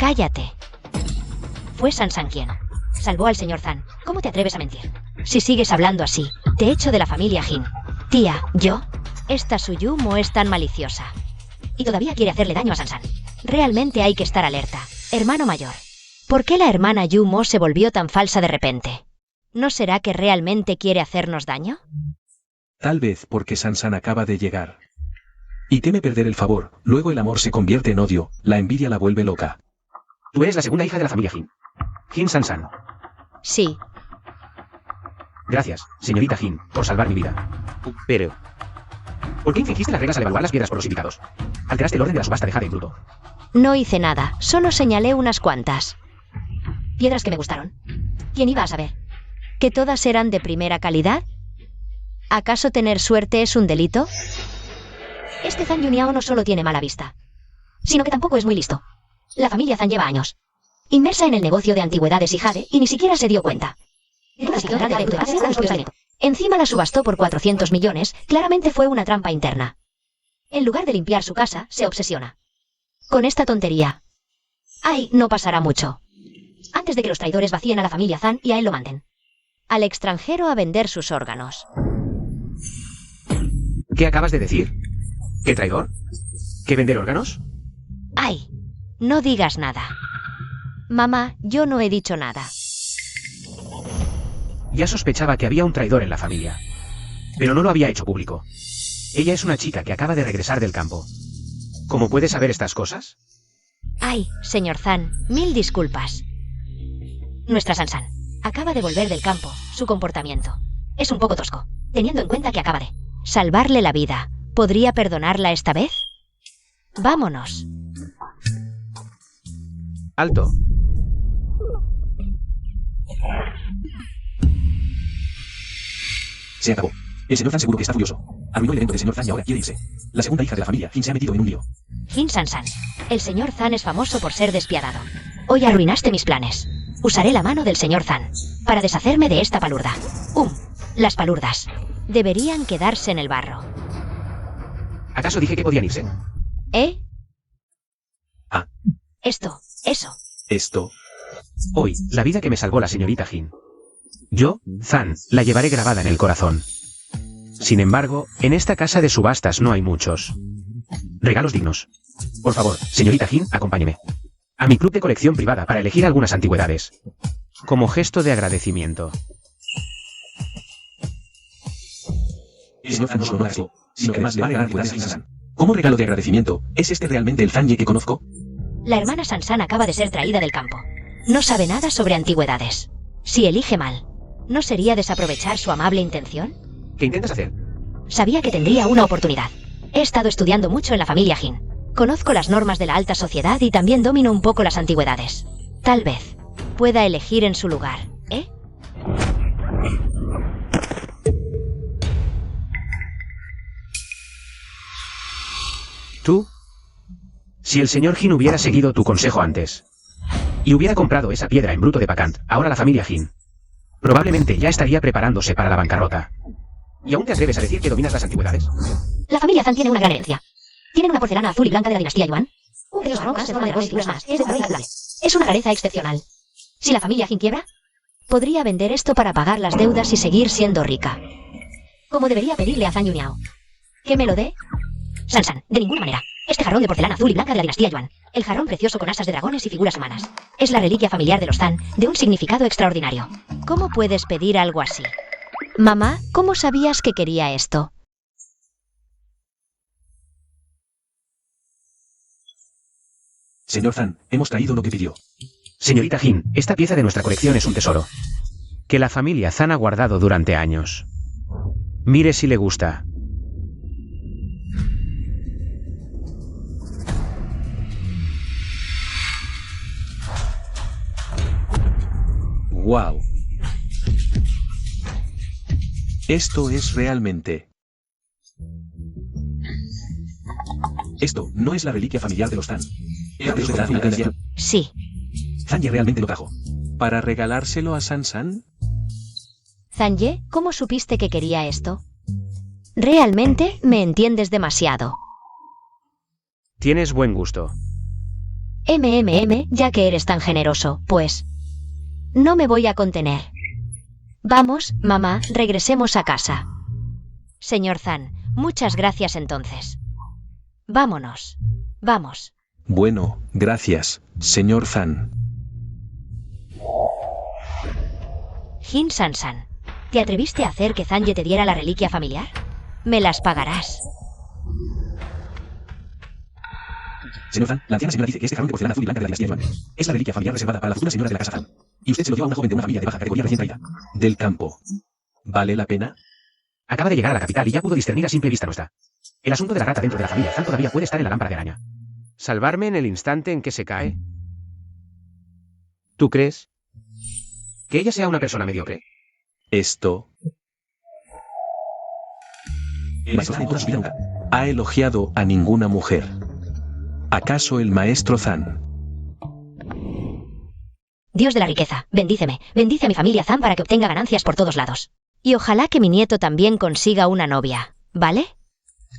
Cállate. Fue Sansan quien salvó al señor Zan. ¿Cómo te atreves a mentir? Si sigues hablando así, te echo de la familia Jin. Tía, ¿yo? Esta Suyumo es tan maliciosa. Y todavía quiere hacerle daño a Sansan. Realmente hay que estar alerta. Hermano mayor. ¿Por qué la hermana Yumo se volvió tan falsa de repente? ¿No será que realmente quiere hacernos daño? Tal vez porque Sansan acaba de llegar. Y teme perder el favor, luego el amor se convierte en odio, la envidia la vuelve loca. Tú eres la segunda hija de la familia Jin. Jin Sansan. Sí. Gracias, señorita Jin, por salvar mi vida. Pero... ¿por qué infringiste las reglas al evaluar las piedras por los invitados? Alteraste el orden de la subasta de jade en bruto. No hice nada, solo señalé unas cuantas. Piedras que me gustaron. ¿Quién iba a saber? ¿Que todas eran de primera calidad? ¿Acaso tener suerte es un delito? Este Zan Yuniao no solo tiene mala vista, sino que tampoco es muy listo. La familia Zan lleva años inmersa en el negocio de antigüedades y jade y ni siquiera se dio cuenta. Encima la subastó por 400 millones, claramente fue una trampa interna. En lugar de limpiar su casa, se obsesiona con esta tontería. Ay, no pasará mucho antes de que los traidores vacíen a la familia Zan y a él lo manden al extranjero a vender sus órganos. ¿Qué acabas de decir? ¿Qué traidor? ¿Qué vender órganos? Ay, no digas nada. Mamá, yo no he dicho nada. Ya sospechaba que había un traidor en la familia, pero no lo había hecho público. Ella es una chica que acaba de regresar del campo. ¿Cómo puede saber estas cosas? Ay, señor Zan, mil disculpas. Nuestra Sansan acaba de volver del campo. Su comportamiento es un poco tosco, teniendo en cuenta que acaba de salvarle la vida. ¿Podría perdonarla esta vez? Vámonos. Alto. Se acabó. El señor Zan seguro que está furioso. Arruinó el evento del señor Zan y ahora quiere irse. La segunda hija de la familia, Jin, se ha metido en un lío. Jin Sansan. El señor Zan es famoso por ser despiadado. Hoy arruinaste mis planes. Usaré la mano del señor Zan para deshacerme de esta palurda. Las palurdas deberían quedarse en el barro. ¿Acaso dije que podían irse? ¿Eh? Ah. Eso. Esto. Hoy, la vida que me salvó la señorita Jin. Yo, Zan, la llevaré grabada en el corazón. Sin embargo, en esta casa de subastas no hay muchos regalos dignos. Por favor, señorita Jin, acompáñeme a mi club de colección privada para elegir algunas antigüedades, Como gesto de agradecimiento. El señor Zan no solo no gastó, sino que además le va a regalar antigüedades a Sansan. Como regalo de agradecimiento, ¿es este realmente el Zan Ye que conozco? La hermana Sansan acaba de ser traída del campo. No sabe nada sobre antigüedades. Si elige mal, ¿no sería desaprovechar su amable intención? ¿qué intentas hacer? Sabía que tendría una oportunidad. He estado estudiando mucho en la familia Jin. Conozco las normas de la alta sociedad y también domino un poco las antigüedades. Tal vez pueda elegir en su lugar, ¿eh? ¿Tú? Si el señor Jin hubiera seguido tu consejo antes y hubiera comprado esa piedra en bruto de Pakant, ahora la familia Jin probablemente ya estaría preparándose para la bancarrota. ¿Y aún te atreves a decir que dominas las antigüedades? La familia Zan tiene una gran herencia. Tienen una porcelana azul y blanca de la dinastía Yuan. Un de dos rocas de forma de arroz y más. Es de color azul. Es una rareza excepcional. Si la familia Jin quiebra, podría vender esto para pagar las deudas y seguir siendo rica. Como debería pedirle a Zan Yuniao que me lo dé. Sansan, de ninguna manera. Este jarrón de porcelana azul y blanca de la dinastía Yuan. El jarrón precioso con asas de dragones y figuras humanas. Es la reliquia familiar de los Zan, de un significado extraordinario. ¿Cómo puedes pedir algo así? Mamá, ¿cómo sabías que quería esto? Señor Zan, hemos traído lo que pidió. Señorita Jin, esta pieza de nuestra colección es un tesoro Que la familia Zan ha guardado durante años. Mire si le gusta. ¡Wow! Esto es realmente... Esto no es la reliquia familiar de los Zan. Sí. Zan Ye realmente lo trajo. ¿Para regalárselo a Sansan? Zan Ye, ¿cómo supiste que quería esto? Realmente me entiendes demasiado. Tienes buen gusto. Ya que eres tan generoso, pues... no me voy a contener. Vamos, mamá, regresemos a casa. Señor Zan, muchas gracias entonces. Vámonos. Vamos. Bueno, gracias, señor Zan. Jin San, ¿te atreviste a hacer que Zanye te diera la reliquia familiar? Me las pagarás. Señor Zan, la anciana señora dice que este jarrón de porcelana azul y blanca de la dinastía Yuan es la reliquia familiar reservada para las futuras señoras de la casa Zan. Y usted se lo dio a una joven de una familia de baja categoría recién traída. Del campo. ¿Vale la pena? Acaba de llegar a la capital y ya pudo discernir a simple vista nuestra. El asunto de la rata dentro de la familia Zan todavía puede estar en la lámpara de araña. ¿Salvarme en el instante en que se cae? ¿Tú crees? Que ella sea una persona mediocre. Esto... El maestro Zan en toda su vida nunca ha elogiado a ninguna mujer. ¿Acaso el maestro Zan? Dios de la riqueza, bendíceme, bendice a mi familia Zan para que obtenga ganancias por todos lados. Y ojalá que mi nieto también consiga una novia, ¿vale?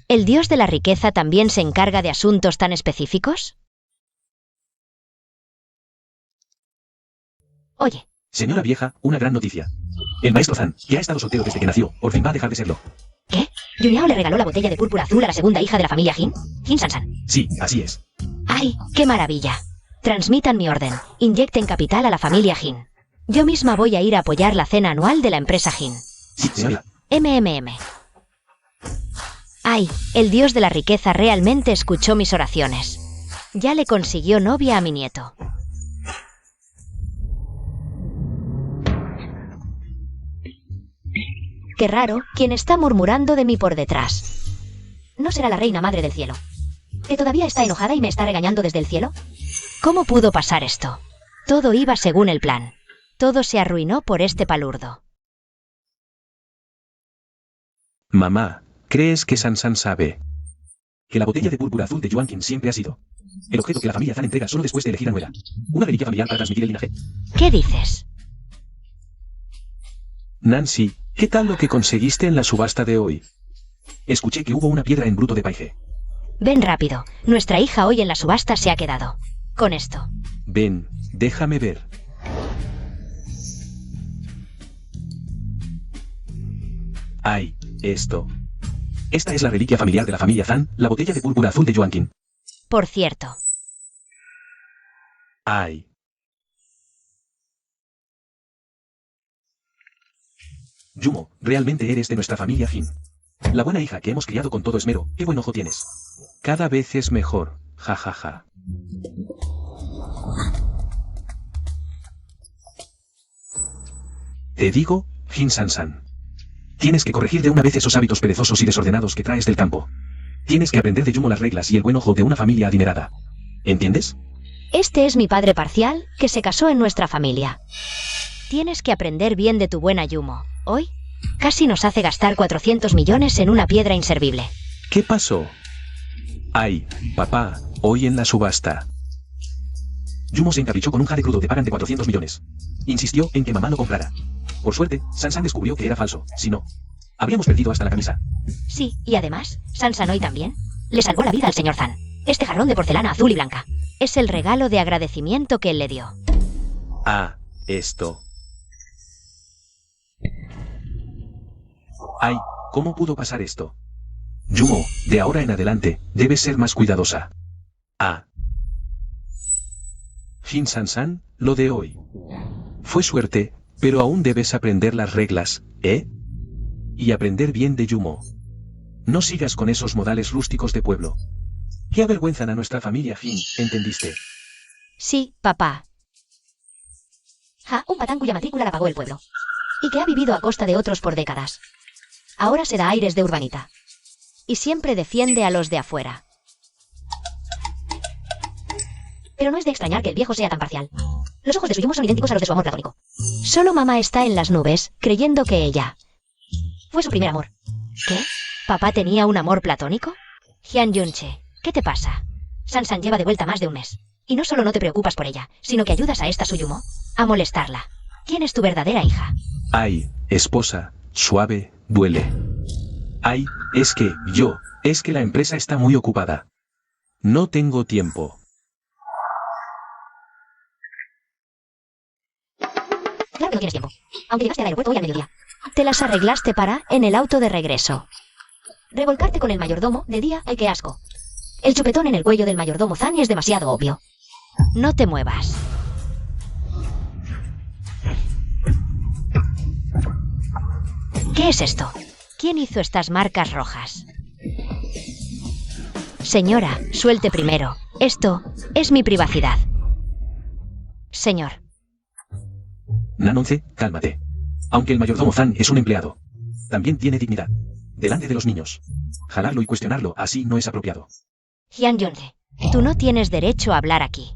¿El Dios de la riqueza también se encarga de asuntos tan específicos? Oye. Señora vieja, una gran noticia. El maestro Zan, que ha estado soltero desde que nació, por fin va a dejar de serlo. ¿Qué? ¿Yuniao le regaló la botella de púrpura azul a la segunda hija de la familia Jin? Jin San. Sí, así es. ¡Ay, qué maravilla! Transmitan mi orden. Inyecten capital a la familia Jin. Yo misma voy a ir a apoyar la cena anual de la empresa Jin. Sí, señora. ¡Ay! El Dios de la riqueza realmente escuchó mis oraciones. Ya le consiguió novia a mi nieto. Qué raro, quien está murmurando de mí por detrás. ¿No será la reina madre del cielo? ¿Que todavía está enojada y me está regañando desde el cielo? ¿Cómo pudo pasar esto? Todo iba según el plan. Todo se arruinó por este palurdo. Mamá, ¿crees que San sabe que la botella de púrpura azul de Yuan Qin siempre ha sido el objeto que la familia Zan entrega solo después de elegir a Nuera? Una reliquia familiar para transmitir el linaje. ¿Qué dices? Nancy, ¿qué tal lo que conseguiste en la subasta de hoy? Escuché que hubo una piedra en bruto de paige. Ven rápido, nuestra hija hoy en la subasta se ha quedado con esto. Ven, déjame ver. Ay, esto. Esta es la reliquia familiar de la familia Zan, la botella de púrpura azul de Yuan Qin. Por cierto. Ay. Yumo, realmente eres de nuestra familia Jin. La buena hija que hemos criado con todo esmero, qué buen ojo tienes. Cada vez es mejor, jajaja. Te digo, Jin San. Tienes que corregir de una vez esos hábitos perezosos y desordenados que traes del campo. Tienes que aprender de Yumo las reglas y el buen ojo de una familia adinerada. ¿Entiendes? Este es mi padre parcial, que se casó en nuestra familia. Tienes que aprender bien de tu buena Yumo. Hoy, casi nos hace gastar 400 millones en una piedra inservible. ¿Qué pasó? Ay, papá, hoy en la subasta. Yumo se encaprichó con un jade crudo de pagan de 400 millones. Insistió en que mamá lo comprara. Por suerte, San descubrió que era falso. Si no, habríamos perdido hasta la camisa. Sí, y además, San hoy también le salvó la vida al señor Zan. Este jarrón de porcelana azul y blanca es el regalo de agradecimiento que él le dio. Ah, esto. Ay, ¿cómo pudo pasar esto? Yumo, de ahora en adelante, debes ser más cuidadosa. Ah. Jin San, lo de hoy. Fue suerte, pero aún debes aprender las reglas, ¿eh? Y aprender bien de Yumo. No sigas con esos modales rústicos de pueblo. Que avergüenzan a nuestra familia Jin, ¿entendiste? Sí, papá. Un patán cuya matrícula la pagó el pueblo. Y que ha vivido a costa de otros por décadas. Ahora se da aires de urbanita. Y siempre defiende a los de afuera. Pero no es de extrañar que el viejo sea tan parcial. Los ojos de su Yumo son idénticos a los de su amor platónico. Solo mamá está en las nubes, creyendo que ella fue su primer amor. ¿Qué? ¿Papá tenía un amor platónico? Hyun Yunche, ¿qué te pasa? San lleva de vuelta más de un mes. Y no solo no te preocupas por ella, sino que ayudas a esta su Yumo a molestarla. ¿Quién es tu verdadera hija? Ay, esposa, suave, duele. Ay, es que la empresa está muy ocupada. No tengo tiempo. Claro que no tienes tiempo. Aunque llegaste al aeropuerto hoy al mediodía. Te las arreglaste para, en el auto de regreso. Revolcarte con el mayordomo, de día, ay qué asco. El chupetón en el cuello del mayordomo Zan es demasiado obvio. No te muevas. ¿Qué es esto? ¿Quién hizo estas marcas rojas? Señora, suelte primero. Esto es mi privacidad. Señor. Nanonce, cálmate. Aunque el mayordomo Zan es un empleado, también tiene dignidad. Delante de los niños. Jalarlo y cuestionarlo así no es apropiado. Hyun Yunse, tú no tienes derecho a hablar aquí.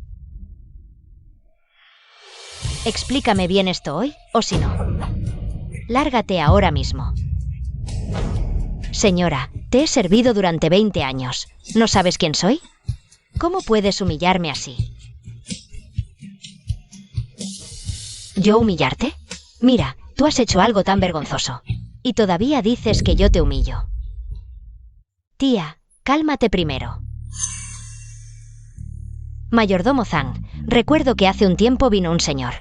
Explícame bien esto hoy, o si no. Lárgate ahora mismo. Señora, te he servido durante 20 años. ¿No sabes quién soy? ¿Cómo puedes humillarme así? ¿Yo humillarte? Mira, tú has hecho algo tan vergonzoso. Y todavía dices que yo te humillo. Tía, cálmate primero. Mayordomo Zhang, recuerdo que hace un tiempo vino un señor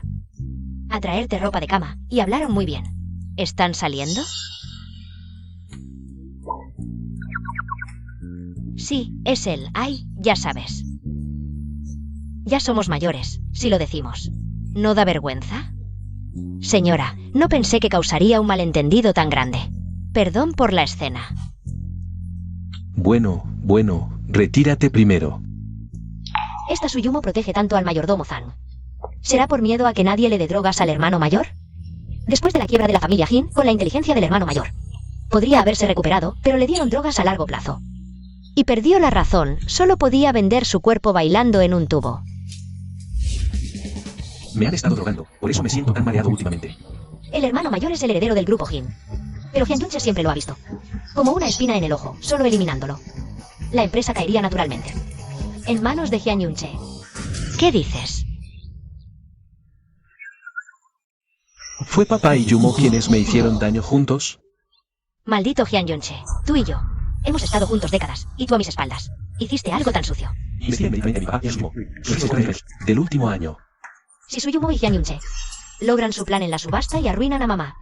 a traerte ropa de cama y hablaron muy bien. ¿Están saliendo? Sí, es él. Ay, ya sabes. Ya somos mayores, si lo decimos. ¿No da vergüenza? Señora, no pensé que causaría un malentendido tan grande. Perdón por la escena. Bueno, retírate primero. Esta Suyumo protege tanto al mayordomo Zhang. ¿Será por miedo a que nadie le dé drogas al hermano mayor? Después de la quiebra de la familia Jin, con la inteligencia del hermano mayor. Podría haberse recuperado, pero le dieron drogas a largo plazo. Y perdió la razón, solo podía vender su cuerpo bailando en un tubo. Me han estado drogando, por eso me siento tan mareado últimamente. El hermano mayor es el heredero del grupo Jin. Pero Hyun Yunche siempre lo ha visto. Como una espina en el ojo, solo eliminándolo. La empresa caería naturalmente. En manos de Hyun Yunche. ¿Qué dices? ¿Fue papá y Yumo quienes me hicieron daño juntos? Maldito Hyun Yunche, tú y yo. Hemos estado juntos décadas, y tú a mis espaldas. Hiciste algo tan sucio. Inmediatamente a mi papá y a Yumo. Del último año. Si Suyumo y Hyun Yunche logran su plan en la subasta y arruinan a mamá.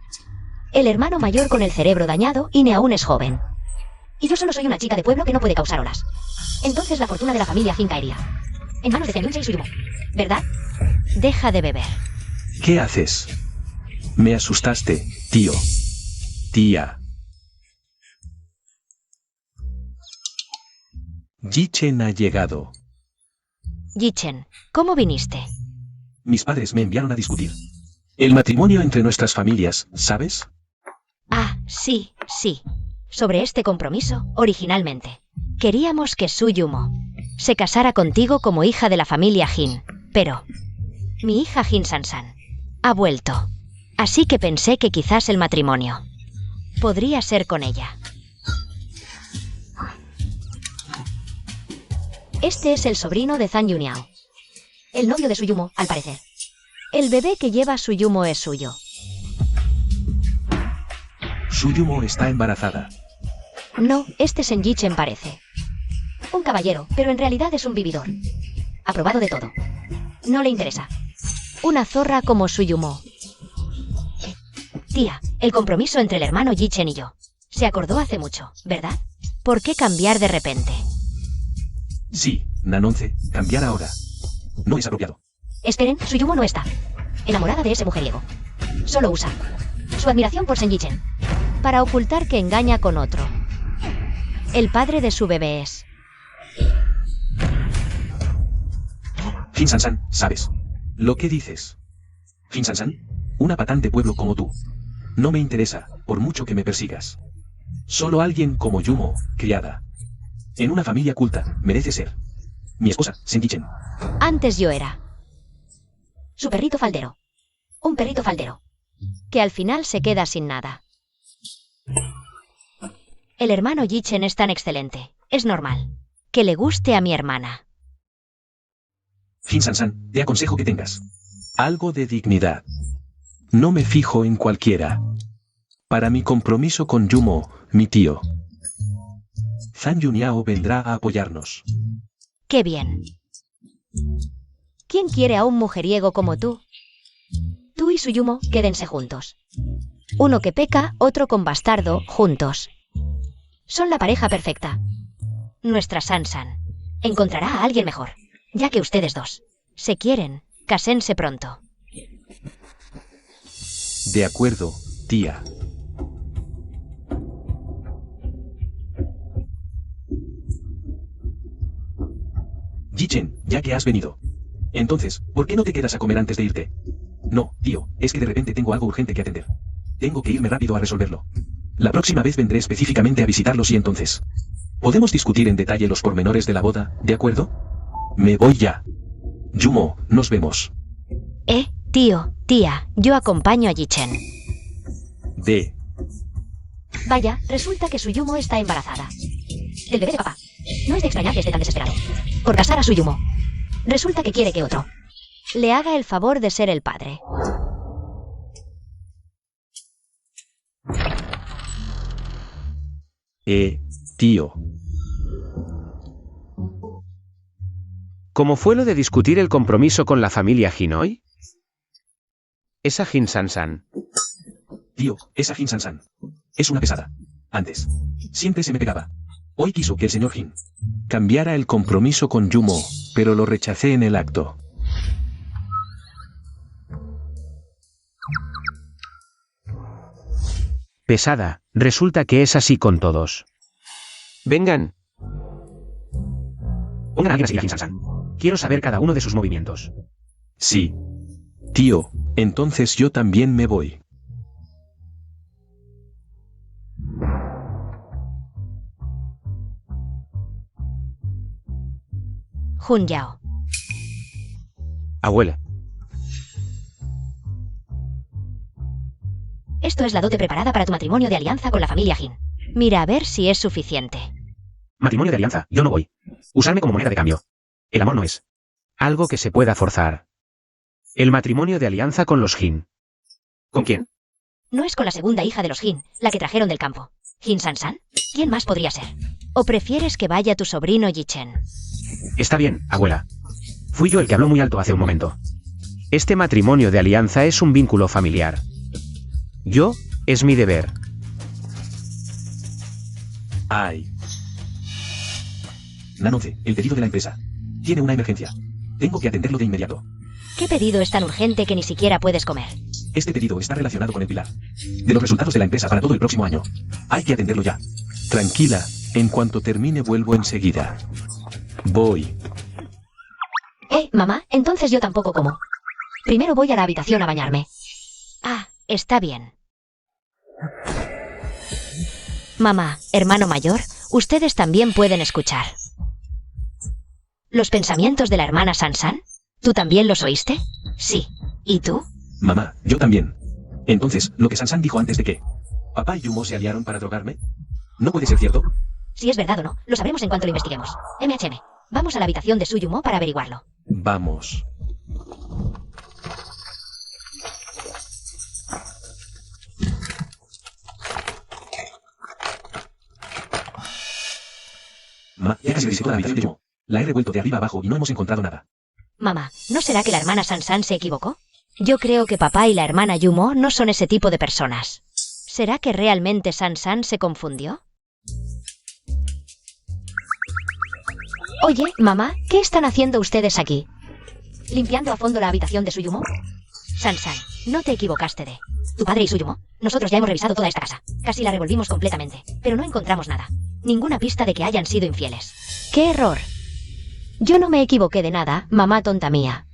El hermano mayor con el cerebro dañado y ni aún es joven. Y yo solo soy una chica de pueblo que no puede causar olas. Entonces la fortuna de la familia Jin caería en manos de Hyun Yunche y Suyumo. ¿Verdad? Deja de beber. ¿Qué haces? Me asustaste, tío. Tía. Yichen ha llegado. Yichen, ¿cómo viniste? Mis padres me enviaron a discutir el matrimonio entre nuestras familias, ¿sabes? Ah, sí. Sobre este compromiso, originalmente. Queríamos que Suyumo se casara contigo como hija de la familia Jin, pero mi hija Jin Sansan ha vuelto. Así que pensé que quizás el matrimonio podría ser con ella. Este es el sobrino de Zhang Yuniao, el novio de Suyumo, al parecer. El bebé que lleva Suyumo es suyo. Suyumo está embarazada. No, este Senjichen parece un caballero, pero en realidad es un vividor. Aprobado de todo. No le interesa. Una zorra como Suyumo. Tía, el compromiso entre el hermano Yichen y yo se acordó hace mucho, ¿verdad? ¿Por qué cambiar de repente? Sí, Nanonce, cambiar ahora. No es apropiado. Esperen, Suyumo no está enamorada de ese mujeriego. Solo usa su admiración por Senjichen para ocultar que engaña con otro. El padre de su bebé es... Jin Sansan, ¿sabes lo que dices? Jin Sansan, una patán de pueblo como tú. No me interesa, por mucho que me persigas. Solo alguien como Yumo, criada en una familia culta, merece ser mi esposa, Senjichen. Antes yo era su perrito faldero. Un perrito faldero que al final se queda sin nada. El hermano Yichen es tan excelente. Es normal que le guste a mi hermana. Jin Sansan, te aconsejo que tengas algo de dignidad. No me fijo en cualquiera. Para mi compromiso con Yumo, mi tío, Zhang Yuniao vendrá a apoyarnos. ¡Qué bien! ¿Quién quiere a un mujeriego como tú? Tú y Suyumo, quédense juntos. Uno que peca, otro con bastardo, juntos. Son la pareja perfecta. Nuestra Sansan encontrará a alguien mejor, ya que ustedes dos se quieren, cásense pronto. De acuerdo, tía. Yichen, ya que has venido. Entonces, ¿por qué no te quedas a comer antes de irte? No, tío, es que de repente tengo algo urgente que atender. Tengo que irme rápido a resolverlo. La próxima vez vendré específicamente a visitarlos y entonces podemos discutir en detalle los pormenores de la boda, ¿de acuerdo? Me voy ya. Yumo, nos vemos. Tío, tía, yo acompaño a Yichen. Vaya, resulta que Suyumo está embarazada. Del bebé de papá. No es de extrañar que esté tan desesperado por casar a Suyumo. Resulta que quiere que otro le haga el favor de ser el padre. Tío. ¿Cómo fue lo de discutir el compromiso con la familia Jin hoy? Esa Jin Sansan. Tío, esa Jin Sansan es una pesada. Antes siempre se me pegaba. Hoy quiso que el señor Jin cambiara el compromiso con Yumo, pero lo rechacé en el acto. Pesada, resulta que es así con todos. Vengan. Pongan a alguien así a Jin Sansan. Quiero saber cada uno de sus movimientos. Sí. Tío, entonces yo también me voy. Jun Yao. Abuela. Esto es la dote preparada para tu matrimonio de alianza con la familia Jin. Mira a ver si es suficiente. Matrimonio de alianza, yo no voy. Usarme como moneda de cambio. El amor no es algo que se pueda forzar. El matrimonio de alianza con los Jin. ¿Con quién? No es con la segunda hija de los Jin, la que trajeron del campo. ¿Jin Sansan? ¿Quién más podría ser? ¿O prefieres que vaya tu sobrino Yichen? Está bien, abuela. Fui yo el que habló muy alto hace un momento. Este matrimonio de alianza es un vínculo familiar. Es mi deber. Ay. Nanoce, el pedido de la empresa. Tiene una emergencia. Tengo que atenderlo de inmediato. ¿Qué pedido es tan urgente que ni siquiera puedes comer? Este pedido está relacionado con el pilar de los resultados de la empresa para todo el próximo año. Hay que atenderlo ya. Tranquila, en cuanto termine vuelvo enseguida. Voy. Mamá, entonces yo tampoco como. Primero voy a la habitación a bañarme. Ah, está bien. Mamá, hermano mayor, ustedes también pueden escuchar. ¿Los pensamientos de la hermana Sansan? ¿Tú también los oíste? Sí. ¿Y tú? Mamá, yo también. Entonces, lo que Sansan dijo antes de que papá y Yumo se aliaron para drogarme, ¿no puede ser cierto? Si es verdad o no, lo sabremos en cuanto lo investiguemos. MHM, vamos a la habitación de Suyumo para averiguarlo. Vamos. Ya casi visitó la habitación de Yumo. La he revuelto de arriba abajo y no hemos encontrado nada. Mamá, ¿no será que la hermana Sansan se equivocó? Yo creo que papá y la hermana Yumo no son ese tipo de personas. ¿Será que realmente Sansan se confundió? Oye, mamá, ¿qué están haciendo ustedes aquí? ¿Limpiando a fondo la habitación de Suyumo? Sansan, no te equivocaste de tu padre y Suyumo. Nosotros ya hemos revisado toda esta casa. Casi la revolvimos completamente, pero no encontramos nada. Ninguna pista de que hayan sido infieles. ¡Qué error! Yo no me equivoqué de nada, mamá tonta mía.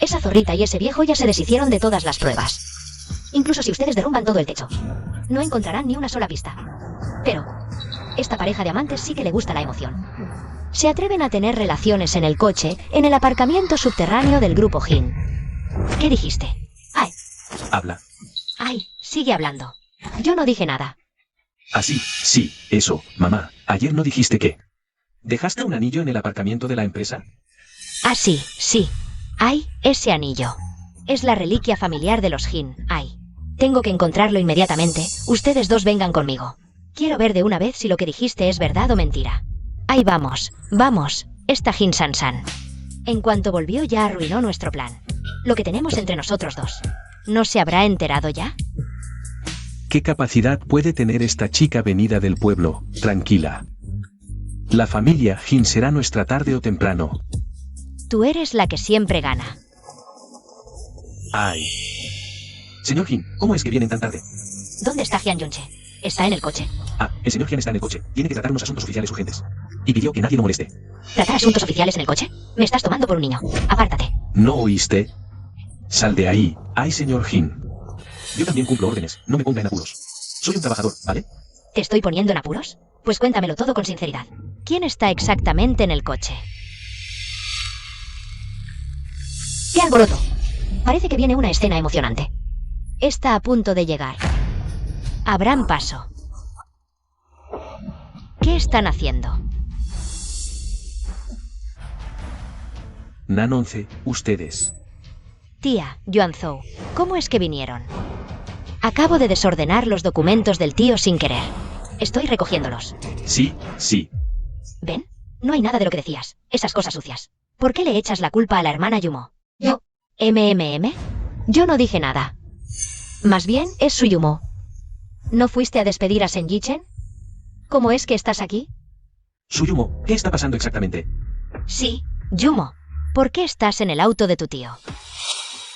Esa zorrita y ese viejo ya se deshicieron de todas las pruebas. Incluso si ustedes derrumban todo el techo, no encontrarán ni una sola pista. Pero esta pareja de amantes sí que le gusta la emoción. Se atreven a tener relaciones en el coche, en el aparcamiento subterráneo del grupo Jin. ¿Qué dijiste? ¡Ay! Habla. ¡Ay! Sigue hablando. Yo no dije nada. Sí, eso, mamá. Ayer no dijiste que ¿dejaste un anillo en el aparcamiento de la empresa? Ah, sí. ¡Ay! Ese anillo. Es la reliquia familiar de los Jin. ¡Ay! Tengo que encontrarlo inmediatamente. Ustedes dos vengan conmigo. Quiero ver de una vez si lo que dijiste es verdad o mentira. ¡Ay, vamos! Esta Jin Sansan. En cuanto volvió ya arruinó nuestro plan. Lo que tenemos entre nosotros dos. ¿No se habrá enterado ya? ¿Qué capacidad puede tener esta chica venida del pueblo? Tranquila. La familia Jin será nuestra tarde o temprano. Tú eres la que siempre gana. Ay. Señor Jin, ¿cómo es que vienen tan tarde? ¿Dónde está Hyun Yunche? Está en el coche. Ah, el señor Jian está en el coche. Tiene que tratar unos asuntos oficiales urgentes. Y pidió que nadie lo moleste. ¿Tratar asuntos oficiales en el coche? Me estás tomando por un niño. Apártate. ¿No oíste? Sal de ahí. Ay, señor Jin. Yo también cumplo órdenes. No me ponga en apuros. Soy un trabajador, ¿vale? ¿Te estoy poniendo en apuros? Pues cuéntamelo todo con sinceridad. ¿Quién está exactamente en el coche? ¡Qué alboroto! Parece que viene una escena emocionante. Está a punto de llegar. Abran paso. ¿Qué están haciendo? Nan 11, ustedes. Tía, Yuanzhou, ¿cómo es que vinieron? Acabo de desordenar los documentos del tío sin querer. Estoy recogiéndolos. Sí, sí. ¿Ven? No hay nada de lo que decías. Esas cosas sucias. ¿Por qué le echas la culpa a la hermana Yumo? Yo. ¿MMM? Yo no dije nada. Más bien, es su Yumo. ¿No fuiste a despedir a Senji-chen? ¿Cómo es que estás aquí? Suyumo, ¿qué está pasando exactamente? Sí, Yumo. ¿Por qué estás en el auto de tu tío?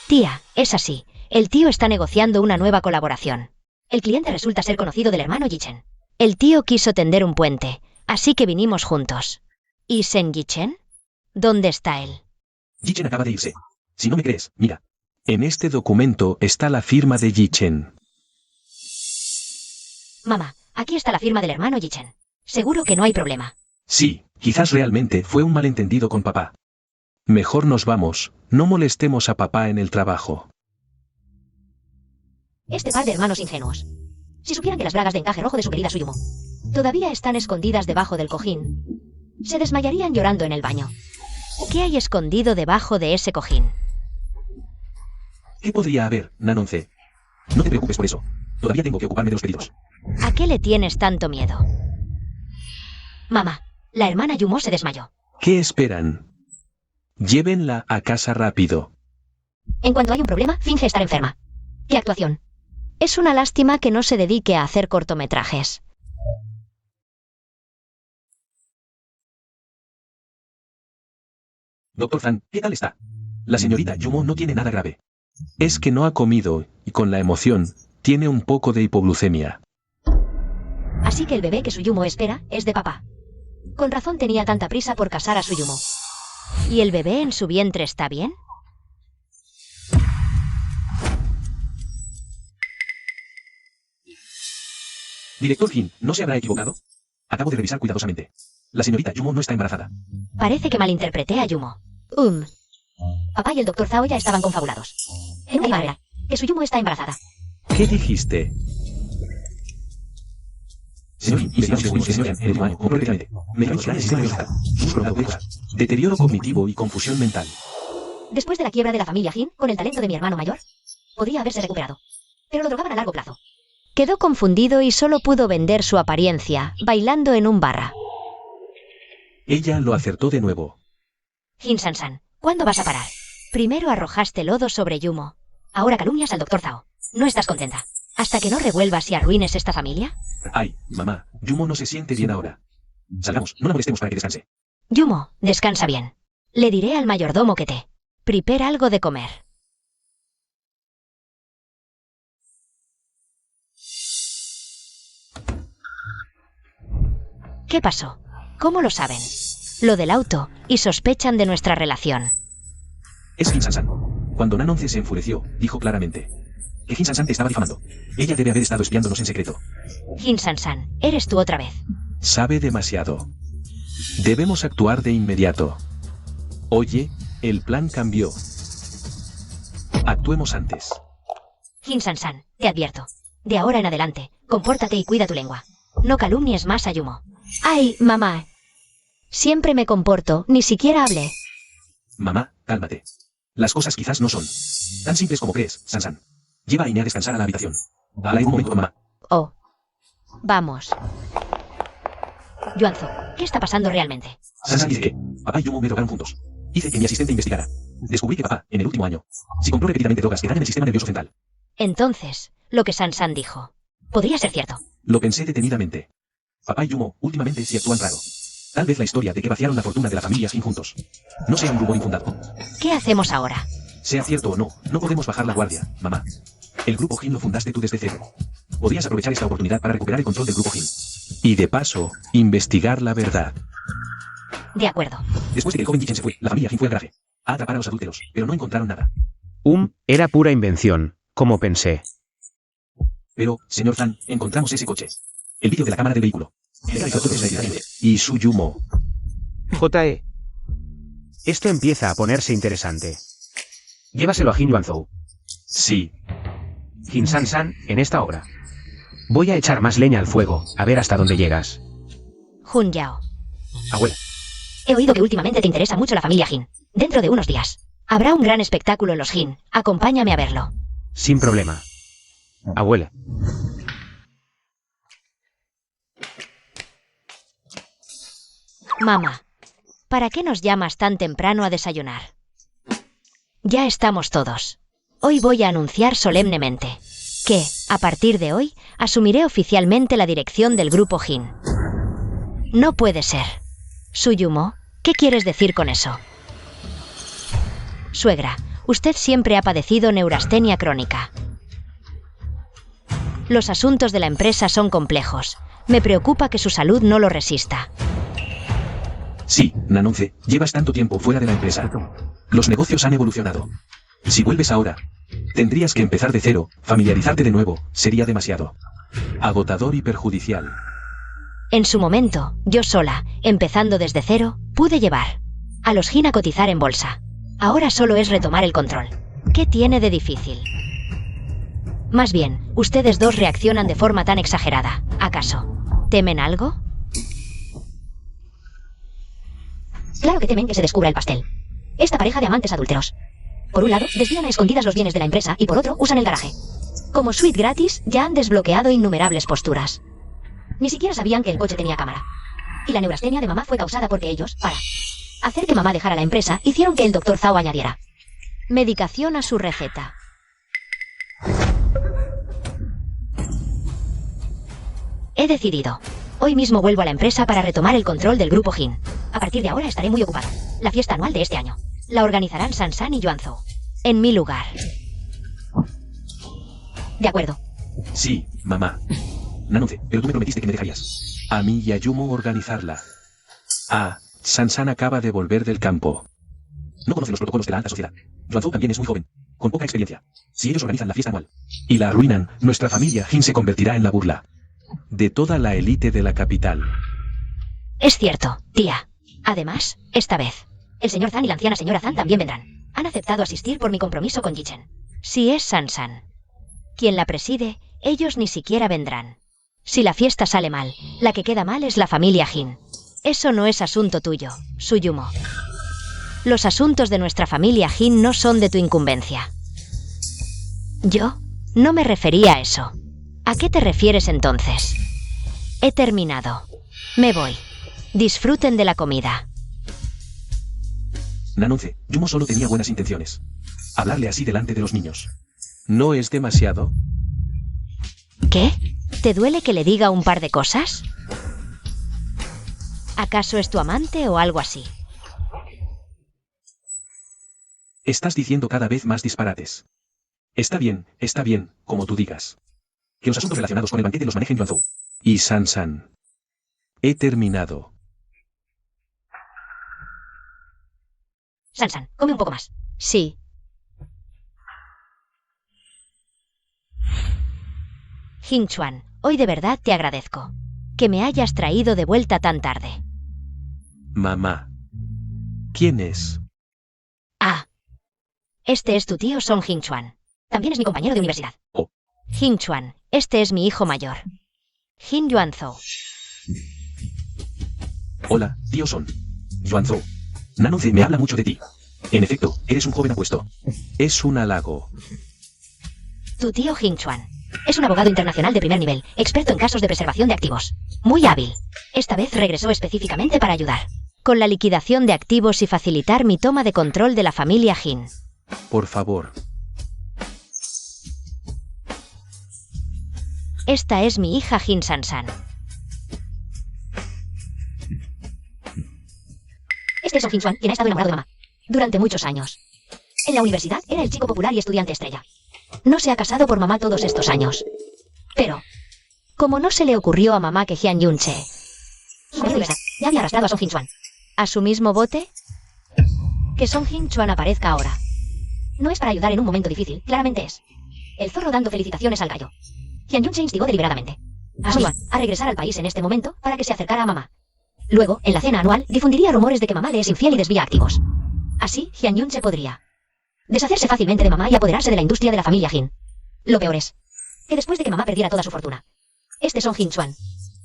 Tía, es así. El tío está negociando una nueva colaboración. El cliente resulta ser conocido del hermano Yi-chen. El tío quiso tender un puente, así que vinimos juntos. ¿Y Senji-chen? ¿Dónde está él? Yi-chen acaba de irse. Si no me crees, mira. En este documento está la firma de Yi-chen. Mamá, aquí está la firma del hermano Yi-chen. Seguro que no hay problema. Sí, quizás realmente fue un malentendido con papá. Mejor nos vamos, no molestemos a papá en el trabajo. Este par de hermanos ingenuos. Si supieran que las bragas de encaje rojo de su querida Suyumo todavía están escondidas debajo del cojín, se desmayarían llorando en el baño. ¿Qué hay escondido debajo de ese cojín? ¿Qué podría haber, Nan 11? No te preocupes por eso. Todavía tengo que ocuparme de los pedidos. ¿A qué le tienes tanto miedo? Mamá, la hermana Yumo se desmayó. ¿Qué esperan? Llévenla a casa rápido. En cuanto hay un problema, finge estar enferma. ¿Qué actuación? Es una lástima que no se dedique a hacer cortometrajes. Doctor Zhang, ¿qué tal está? La señorita Yumo no tiene nada grave. Es que no ha comido, y con la emoción, tiene un poco de hipoglucemia. Así que el bebé que Suyumo espera es de papá. Con razón tenía tanta prisa por casar a Suyumo. ¿Y el bebé en su vientre está bien? Director Jin, ¿no se habrá equivocado? Acabo de revisar cuidadosamente. La señorita Yumo no está embarazada. Parece que malinterpreté a Yumo. Papá y el doctor Zhao ya estaban confabulados. En una manera, que Suyumo está embarazada. ¿Qué dijiste? Señor Jin, investigamos señor Jin, el humano, compro directamente. Medicamentos planes sistema nervioso central. Músculo agujero. Deterioro cognitivo y confusión mental. Después de la quiebra de la familia Jin, con el talento de mi hermano mayor, podría haberse recuperado. Pero lo drogaban a largo plazo. Quedó confundido y solo pudo vender su apariencia, bailando en un barra. Ella lo acertó de nuevo. Jin San, ¿cuándo vas a parar? Primero arrojaste lodo sobre Yumo. Ahora calumnias al doctor Zhao. No estás contenta. ¿Hasta que no revuelvas y arruines esta familia? Ay, mamá, Yumo no se siente bien ahora. Salgamos, no la molestemos para que descanse. Yumo, descansa bien. Le diré al mayordomo que te prepare algo de comer. ¿Qué pasó? ¿Cómo lo saben? Lo del auto, y sospechan de nuestra relación. Es Jin San. Cuando Nan 11 se enfureció, dijo claramente que Jin San te estaba difamando. Ella debe haber estado espiándonos en secreto. Jin San, eres tú otra vez. Sabe demasiado. Debemos actuar de inmediato. Oye, el plan cambió. Actuemos antes. Jin San, te advierto. De ahora en adelante, compórtate y cuida tu lengua. No calumnies más a Yumo. ¡Ay, mamá! Siempre me comporto, ni siquiera hablé. Mamá, cálmate. Las cosas quizás no son tan simples como crees, San. Lleva a Ine a descansar a la habitación. Dale un momento, mamá. Oh. Vamos. Yuanzhou, ¿qué está pasando realmente? San dice que papá y Yumo me drogaron juntos. Hice que mi asistente investigara. Descubrí que papá, en el último año, si compró repetidamente drogas que dan en el sistema nervioso central. Entonces, lo que Sansan dijo. Podría ser cierto. Lo pensé detenidamente. Papá y Yumo, últimamente sí actúan raro. Tal vez la historia de que vaciaron la fortuna de la familia Shin juntos no sea un rumor infundado. ¿Qué hacemos ahora? Sea cierto o no, no podemos bajar la guardia, mamá. El grupo Jin lo fundaste tú desde cero. Podrías aprovechar esta oportunidad para recuperar el control del grupo Jin. Y de paso, investigar la verdad. De acuerdo. Después de que el joven Jichen se fue, la familia Jin fue al garaje a atrapar a los adúlteros, pero no encontraron nada. Era pura invención, como pensé. Pero, señor Zan, encontramos ese coche. El vídeo de la cámara del vehículo. Y su Yumo. J.E. Esto empieza a ponerse interesante. Llévaselo a Jin Yuanzhou. Sí. Jin Sansan, en esta hora. Voy a echar más leña al fuego, a ver hasta dónde llegas. Jun Yao. Abuela. He oído que últimamente te interesa mucho la familia Jin. Dentro de unos días. Habrá un gran espectáculo en los Jin. Acompáñame a verlo. Sin problema. Abuela. Mamá, ¿para qué nos llamas tan temprano a desayunar? Ya estamos todos. Hoy voy a anunciar solemnemente que, a partir de hoy, asumiré oficialmente la dirección del grupo Jin. No puede ser. Suyumo, ¿qué quieres decir con eso? Suegra, usted siempre ha padecido neurastenia crónica. Los asuntos de la empresa son complejos. Me preocupa que su salud no lo resista. Sí, Nanonce, llevas tanto tiempo fuera de la empresa. Los negocios han evolucionado. Si vuelves ahora, tendrías que empezar de cero, familiarizarte de nuevo, sería demasiado agotador y perjudicial. En su momento, yo sola, empezando desde cero, pude llevar a los Jin a cotizar en bolsa. Ahora solo es retomar el control. ¿Qué tiene de difícil? Más bien, ustedes dos reaccionan de forma tan exagerada. ¿Acaso temen algo? Claro que temen que se descubra el pastel. Esta pareja de amantes adúlteros. Por un lado, desvían a escondidas los bienes de la empresa y por otro, usan el garaje. Como suite gratis, ya han desbloqueado innumerables posturas. Ni siquiera sabían que el coche tenía cámara. Y la neurastenia de mamá fue causada porque ellos, para hacer que mamá dejara la empresa, hicieron que el Dr. Zhao añadiera medicación a su receta. He decidido. Hoy mismo vuelvo a la empresa para retomar el control del grupo Jin. A partir de ahora estaré muy ocupado. La fiesta anual de este año la organizarán Sansan y Yuanzhou. En mi lugar. De acuerdo. Sí, mamá. Nanonce, pero tú me prometiste que me dejarías a mí y a Yumo organizarla. Ah, Sansan acaba de volver del campo. No conoce los protocolos de la alta sociedad. Yuanzhou también es muy joven, con poca experiencia. Si ellos organizan la fiesta anual y la arruinan, nuestra familia Jin se convertirá en la burla de toda la élite de la capital. Es cierto, tía. Además, esta vez, el señor Zan y la anciana señora Zan también vendrán. Han aceptado asistir por mi compromiso con Jichen. Si es Sansan quien la preside, ellos ni siquiera vendrán. Si la fiesta sale mal, la que queda mal es la familia Jin. Eso no es asunto tuyo, Suyumo. Los asuntos de nuestra familia Jin no son de tu incumbencia. Yo no me refería a eso. ¿A qué te refieres entonces? He terminado. Me voy. Disfruten de la comida. Nanonce, Yumo solo tenía buenas intenciones. Hablarle así delante de los niños. ¿No es demasiado? ¿Qué? ¿Te duele que le diga un par de cosas? ¿Acaso es tu amante o algo así? Estás diciendo cada vez más disparates. Está bien, como tú digas. Que los asuntos relacionados con el banquete los manejen Yuanzhou y Sansan. He terminado. Sansan, come un poco más. Sí. Jin Chuan, hoy de verdad te agradezco que me hayas traído de vuelta tan tarde. Mamá. ¿Quién es? Ah. Este es tu tío Song Jin Chuan. También es mi compañero de universidad. Oh. Jin Chuan, este es mi hijo mayor. Jin Yuanzhou. Hola, tío Son. Yuanzhou. Nanonce me habla mucho de ti. En efecto, eres un joven apuesto. Es un halago. Tu tío Jin Chuan es un abogado internacional de primer nivel, experto en casos de preservación de activos. Muy hábil. Esta vez regresó específicamente para ayudar con la liquidación de activos y facilitar mi toma de control de la familia Jin. Por favor. Esta es mi hija Jin Sansan. Este es Song Jin-swan, quien ha estado enamorado de mamá durante muchos años. En la universidad era el chico popular y estudiante estrella. No se ha casado por mamá todos estos años. Pero, como no se le ocurrió a mamá que Hyun Yun-che, ya había arrastrado a Song Jin-swan a su mismo bote, que Song Jin-swan aparezca ahora. No es para ayudar en un momento difícil, claramente es el zorro dando felicitaciones al gallo. Hyun Yun se instigó deliberadamente a Song Jin-swan a regresar al país en este momento para que se acercara a mamá. Luego, en la cena anual, difundiría rumores de que mamá le es infiel y desvía activos. Así, Hyun Yun se podría deshacerse fácilmente de mamá y apoderarse de la industria de la familia Jin. Lo peor es que después de que mamá perdiera toda su fortuna, este Song Jin-swan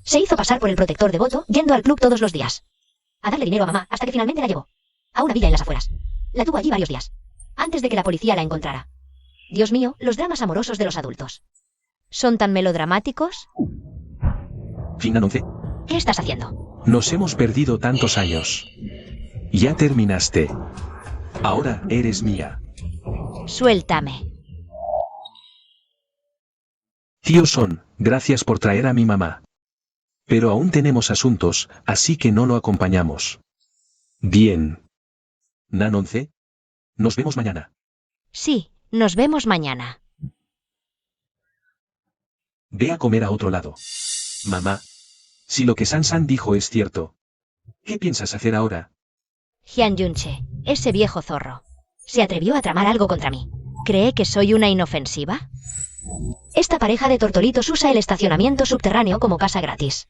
se hizo pasar por el protector devoto, yendo al club todos los días a darle dinero a mamá hasta que finalmente la llevó a una villa en las afueras. La tuvo allí varios días, antes de que la policía la encontrara. Dios mío, los dramas amorosos de los adultos. ¿Son tan melodramáticos? Fin 11. ¿Qué estás haciendo? Nos hemos perdido tantos años. Ya terminaste. Ahora eres mía. Suéltame. Tío Son, gracias por traer a mi mamá. Pero aún tenemos asuntos, así que no lo acompañamos. Bien. Nan 11. Nos vemos mañana. Sí, nos vemos mañana. Ve a comer a otro lado. Mamá. Si lo que Sansan dijo es cierto, ¿qué piensas hacer ahora? Hyun Yun-che, ese viejo zorro, se atrevió a tramar algo contra mí. ¿Cree que soy una inofensiva? Esta pareja de tortolitos usa el estacionamiento subterráneo como casa gratis.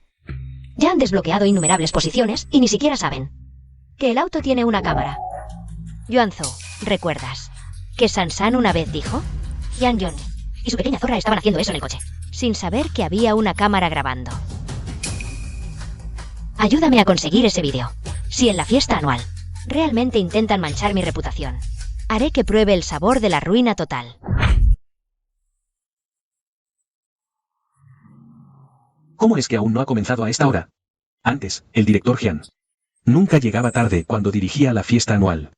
Ya han desbloqueado innumerables posiciones y ni siquiera saben que el auto tiene una cámara. Yuanzo, ¿recuerdas que Sansan una vez dijo? Hyun Yun y su pequeña zorra estaban haciendo eso en el coche, sin saber que había una cámara grabando. Ayúdame a conseguir ese vídeo. Si en la fiesta anual realmente intentan manchar mi reputación, haré que pruebe el sabor de la ruina total. ¿Cómo es que aún no ha comenzado a esta hora? Antes, el director Hyun nunca llegaba tarde cuando dirigía la fiesta anual.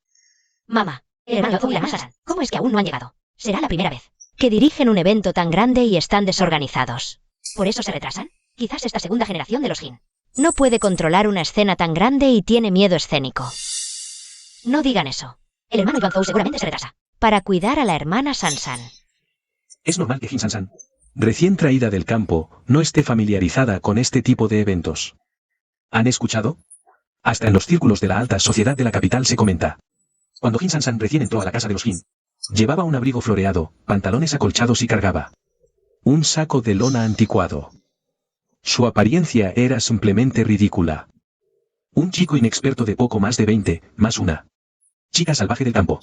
Mamá, el hermano Azul y la hermana Sansan, ¿cómo es que aún no han llegado? Será la primera vez que dirigen un evento tan grande y están desorganizados. ¿Por eso se retrasan? Quizás esta segunda generación de los Jin no puede controlar una escena tan grande y tiene miedo escénico. No digan eso. El hermano Yuanzhou seguramente se retrasa para cuidar a la hermana Sansan. Es normal que Jin Sansan, recién traída del campo, no esté familiarizada con este tipo de eventos. ¿Han escuchado? Hasta en los círculos de la alta sociedad de la capital se comenta. Cuando Jin Sansan recién entró a la casa de los Jin, llevaba un abrigo floreado, pantalones acolchados y cargaba un saco de lona anticuado. Su apariencia era simplemente ridícula. Un chico inexperto de poco más de 20, más una chica salvaje del campo.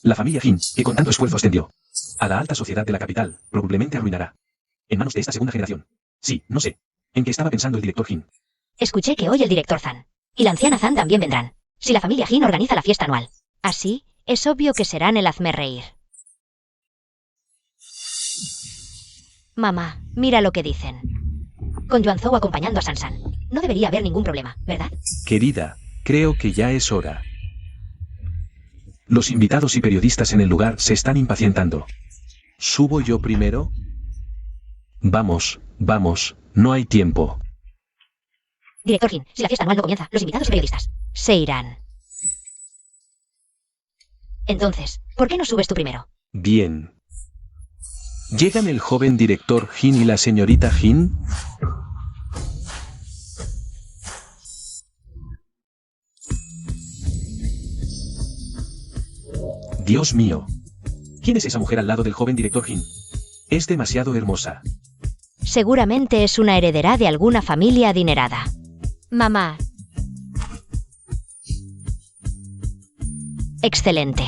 La familia Jin, que con tanto esfuerzo ascendió a la alta sociedad de la capital, probablemente arruinará en manos de esta segunda generación. Sí, no sé. ¿En qué estaba pensando el director Jin? Escuché que hoy el director Zan y la anciana Zan también vendrán, si la familia Jin organiza la fiesta anual. Así, es obvio que serán el hazmerreír. Mamá, mira lo que dicen. Con Yuanzhou acompañando a Sansan, no debería haber ningún problema, ¿verdad? Querida, creo que ya es hora. Los invitados y periodistas en el lugar se están impacientando. ¿Subo yo primero? Vamos, vamos, no hay tiempo. Director Jin, si la fiesta anual no comienza, los invitados y periodistas se irán. Entonces, ¿por qué no subes tú primero? Bien. ¿Llegan el joven director Jin y la señorita Jin? Dios mío. ¿Quién es esa mujer al lado del joven director Jin? Es demasiado hermosa. Seguramente es una heredera de alguna familia adinerada. Mamá. Excelente.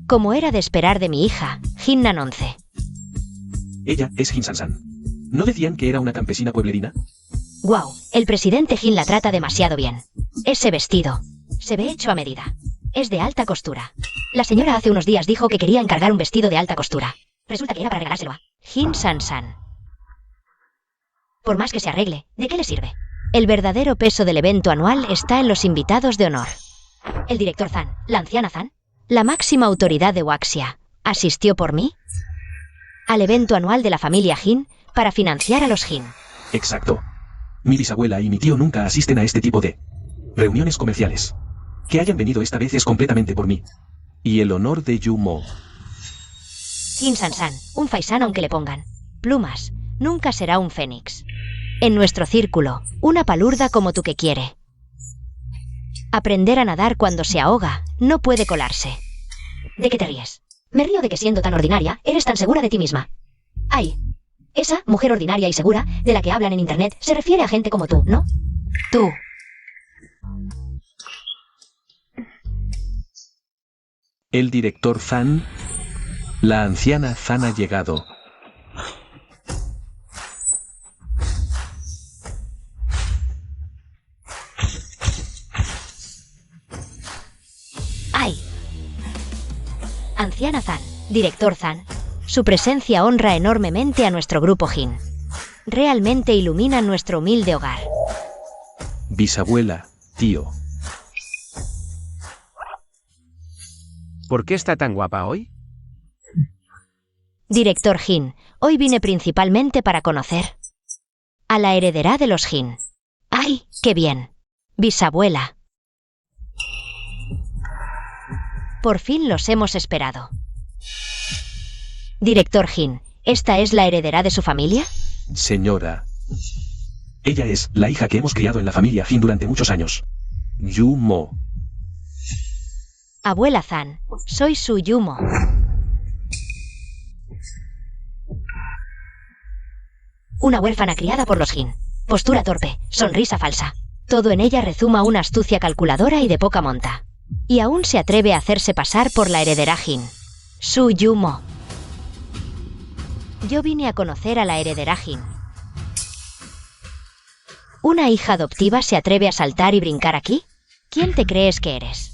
Como era de esperar de mi hija, Jin Nan 11. Ella es Jin Sansan. ¿No decían que era una campesina pueblerina? Wow, el presidente Jin la trata demasiado bien. Ese vestido se ve hecho a medida. Es de alta costura. La señora hace unos días dijo que quería encargar un vestido de alta costura. Resulta que era para regalárselo a Jin Sansan. Por más que se arregle, ¿de qué le sirve? El verdadero peso del evento anual está en los invitados de honor. El director Zan, la anciana Zan, la máxima autoridad de Waxia, ¿asistió por mí? Al evento anual de la familia Jin para financiar a los Jin. Exacto. Mi bisabuela y mi tío nunca asisten a este tipo de reuniones comerciales. Que hayan venido esta vez es completamente por mí. Y el honor de Yumo. Jin Sansan, un faisán aunque le pongan plumas, nunca será un fénix. En nuestro círculo, una palurda como tú que quiere. Aprender a nadar cuando se ahoga, no puede colarse. ¿De qué te ríes? Me río de que siendo tan ordinaria, eres tan segura de ti misma. Ay, esa mujer ordinaria y segura, de la que hablan en internet, se refiere a gente como tú, ¿no? Tú. El director Zan. La anciana Zan ha llegado. ¡Ay! Anciana Zan, director Zan. Su presencia honra enormemente a nuestro grupo Jin. Realmente ilumina nuestro humilde hogar. Bisabuela, tío. ¿Por qué está tan guapa hoy? Director Jin, hoy vine principalmente para conocer a la heredera de los Jin. ¡Ay, qué bien! Bisabuela. Por fin los hemos esperado. Director Jin, ¿esta es la heredera de su familia? Señora. Ella es la hija que hemos criado en la familia Jin durante muchos años. Yumo. Abuela Zan, soy su Yumo. Una huérfana criada por los Jin. Postura torpe, sonrisa falsa. Todo en ella rezuma una astucia calculadora y de poca monta. Y aún se atreve a hacerse pasar por la heredera Jin. Su Yumo. Yo vine a conocer a la heredera Jin. ¿Una hija adoptiva se atreve a saltar y brincar aquí? ¿Quién te crees que eres?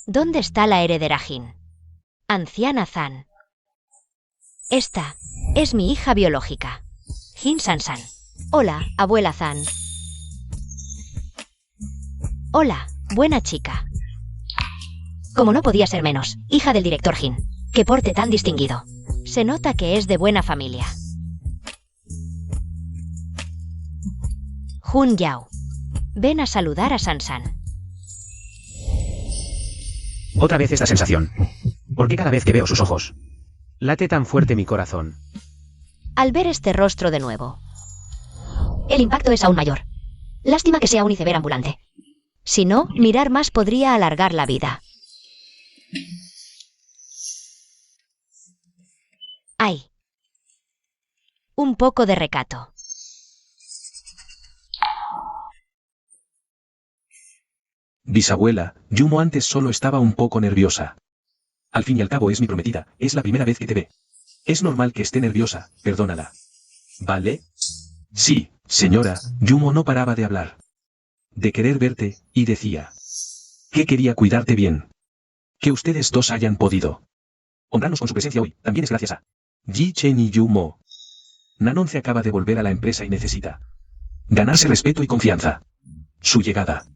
¿Dónde está la heredera Jin? Anciana Zan. Esta es mi hija biológica, Jin Sansan. Hola, abuela Zan. Hola, buena chica. Como no podía ser menos, hija del director Jin. Qué porte tan distinguido. Se nota que es de buena familia. Jun Yao. Ven a saludar a Sansan. Otra vez esta sensación. ¿Por qué cada vez que veo sus ojos late tan fuerte mi corazón? Al ver este rostro de nuevo, el impacto es aún mayor. Lástima que sea un iceberg ambulante. Si no, mirar más podría alargar la vida. ¡Ay! Un poco de recato. Bisabuela, Yumo antes solo estaba un poco nerviosa. Al fin y al cabo es mi prometida, es la primera vez que te ve. Es normal que esté nerviosa, perdónala. ¿Vale? Sí, señora, Yumo no paraba de hablar. De querer verte, y decía que quería cuidarte bien. Que ustedes dos hayan podido honrarnos con su presencia hoy, también es gracias a Ji Chen y Yumo. Nanonce acaba de volver a la empresa y necesita ganarse respeto y confianza. Su llegada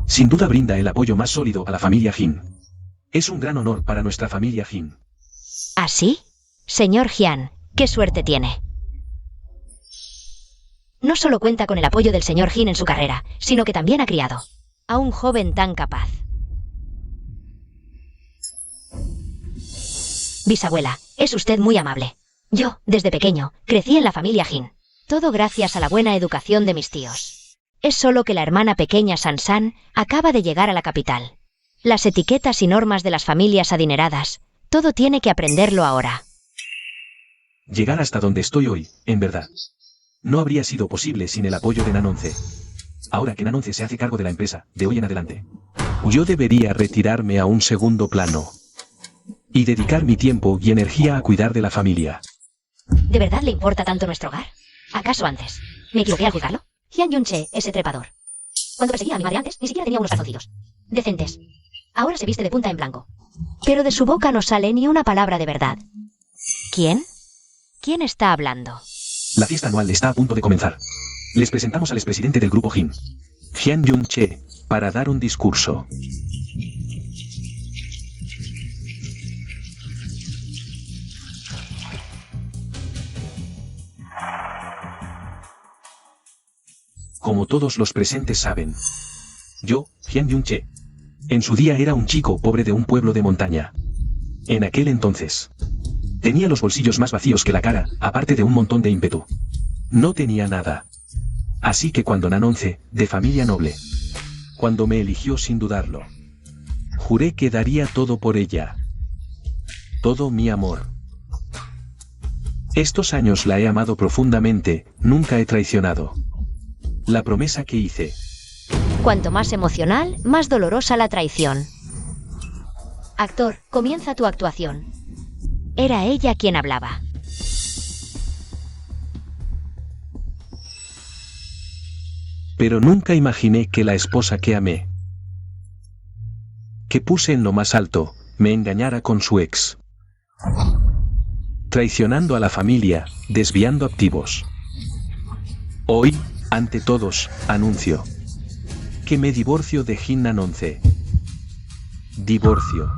sin duda brinda el apoyo más sólido a la familia Jin. Es un gran honor para nuestra familia Jin. ¿Así? Señor Jian, qué suerte tiene. No solo cuenta con el apoyo del señor Jin en su carrera, sino que también ha criado a un joven tan capaz. Bisabuela, es usted muy amable. Yo, desde pequeño, crecí en la familia Jin. Todo gracias a la buena educación de mis tíos. Es solo que la hermana pequeña Sansan acaba de llegar a la capital. Las etiquetas y normas de las familias adineradas, todo tiene que aprenderlo ahora. Llegar hasta donde estoy hoy, en verdad, no habría sido posible sin el apoyo de Nanonce. Ahora que Nanonce se hace cargo de la empresa, de hoy en adelante, yo debería retirarme a un segundo plano y dedicar mi tiempo y energía a cuidar de la familia. ¿De verdad le importa tanto nuestro hogar? ¿Acaso antes me equivoqué al juzgarlo? Jian Yunche, ese trepador. Cuando perseguía a mi madre antes, ni siquiera tenía unos calzoncillos decentes. Ahora se viste de punta en blanco. Pero de su boca no sale ni una palabra de verdad. ¿Quién? ¿Quién está hablando? La fiesta anual está a punto de comenzar. Les presentamos al expresidente del grupo Jin, Hyun Jung-che, para dar un discurso. Como todos los presentes saben, yo, Hyun Jung-che, en su día era un chico pobre de un pueblo de montaña. En aquel entonces, tenía los bolsillos más vacíos que la cara, aparte de un montón de ímpetu. No tenía nada. Así que cuando Nanonce, de familia noble, cuando me eligió sin dudarlo, juré que daría todo por ella. Todo mi amor. Estos años la he amado profundamente, nunca he traicionado la promesa que hice. Cuanto más emocional, más dolorosa la traición. Actor, comienza tu actuación. Era ella quien hablaba. Pero nunca imaginé que la esposa que amé, que puse en lo más alto, me engañara con su ex. Traicionando a la familia, desviando activos. Hoy, ante todos, anuncio que me divorcio de Jin Nanonce. Divorcio.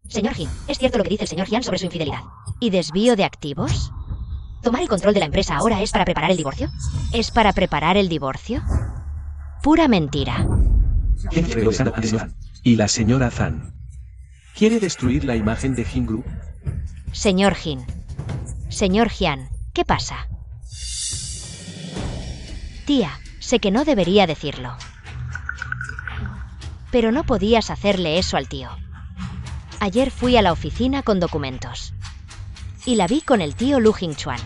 Señor Jin, ¿es cierto lo que dice el señor Hyun sobre su infidelidad? ¿Y desvío de activos? ¿Tomar el control de la empresa ahora es para preparar el divorcio? ¿Es para preparar el divorcio? Pura mentira. Y la señora Zan quiere destruir la imagen de Jin Group. Señor Jin. Señor Hyun, ¿qué pasa? Tía, sé que no debería decirlo. Pero no podías hacerle eso al tío. Ayer fui a la oficina con documentos. Y la vi con el tío Lu Jingchuan.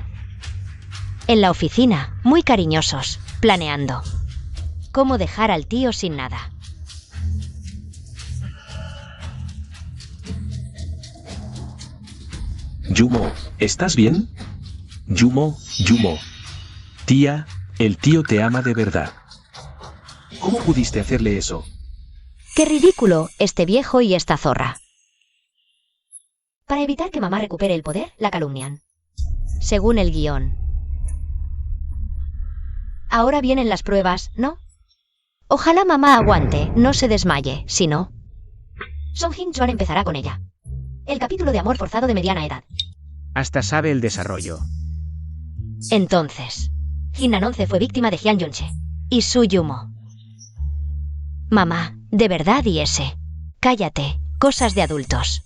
En la oficina, muy cariñosos, planeando cómo dejar al tío sin nada. Yumo, ¿estás bien? Yumo. Tía, el tío te ama de verdad. ¿Cómo pudiste hacerle eso? ¡Qué ridículo este viejo y esta zorra! Para evitar que mamá recupere el poder, la calumnian. Según el guión. Ahora vienen las pruebas, ¿no? Ojalá mamá aguante, no se desmaye, si no. Song Jin-chuan empezará con ella. El capítulo de amor forzado de mediana edad. Hasta sabe el desarrollo. Entonces, Jin Nanonce fue víctima de Hyun Jung-che y Su Yumo. Mamá, de verdad y ese. Cállate, cosas de adultos.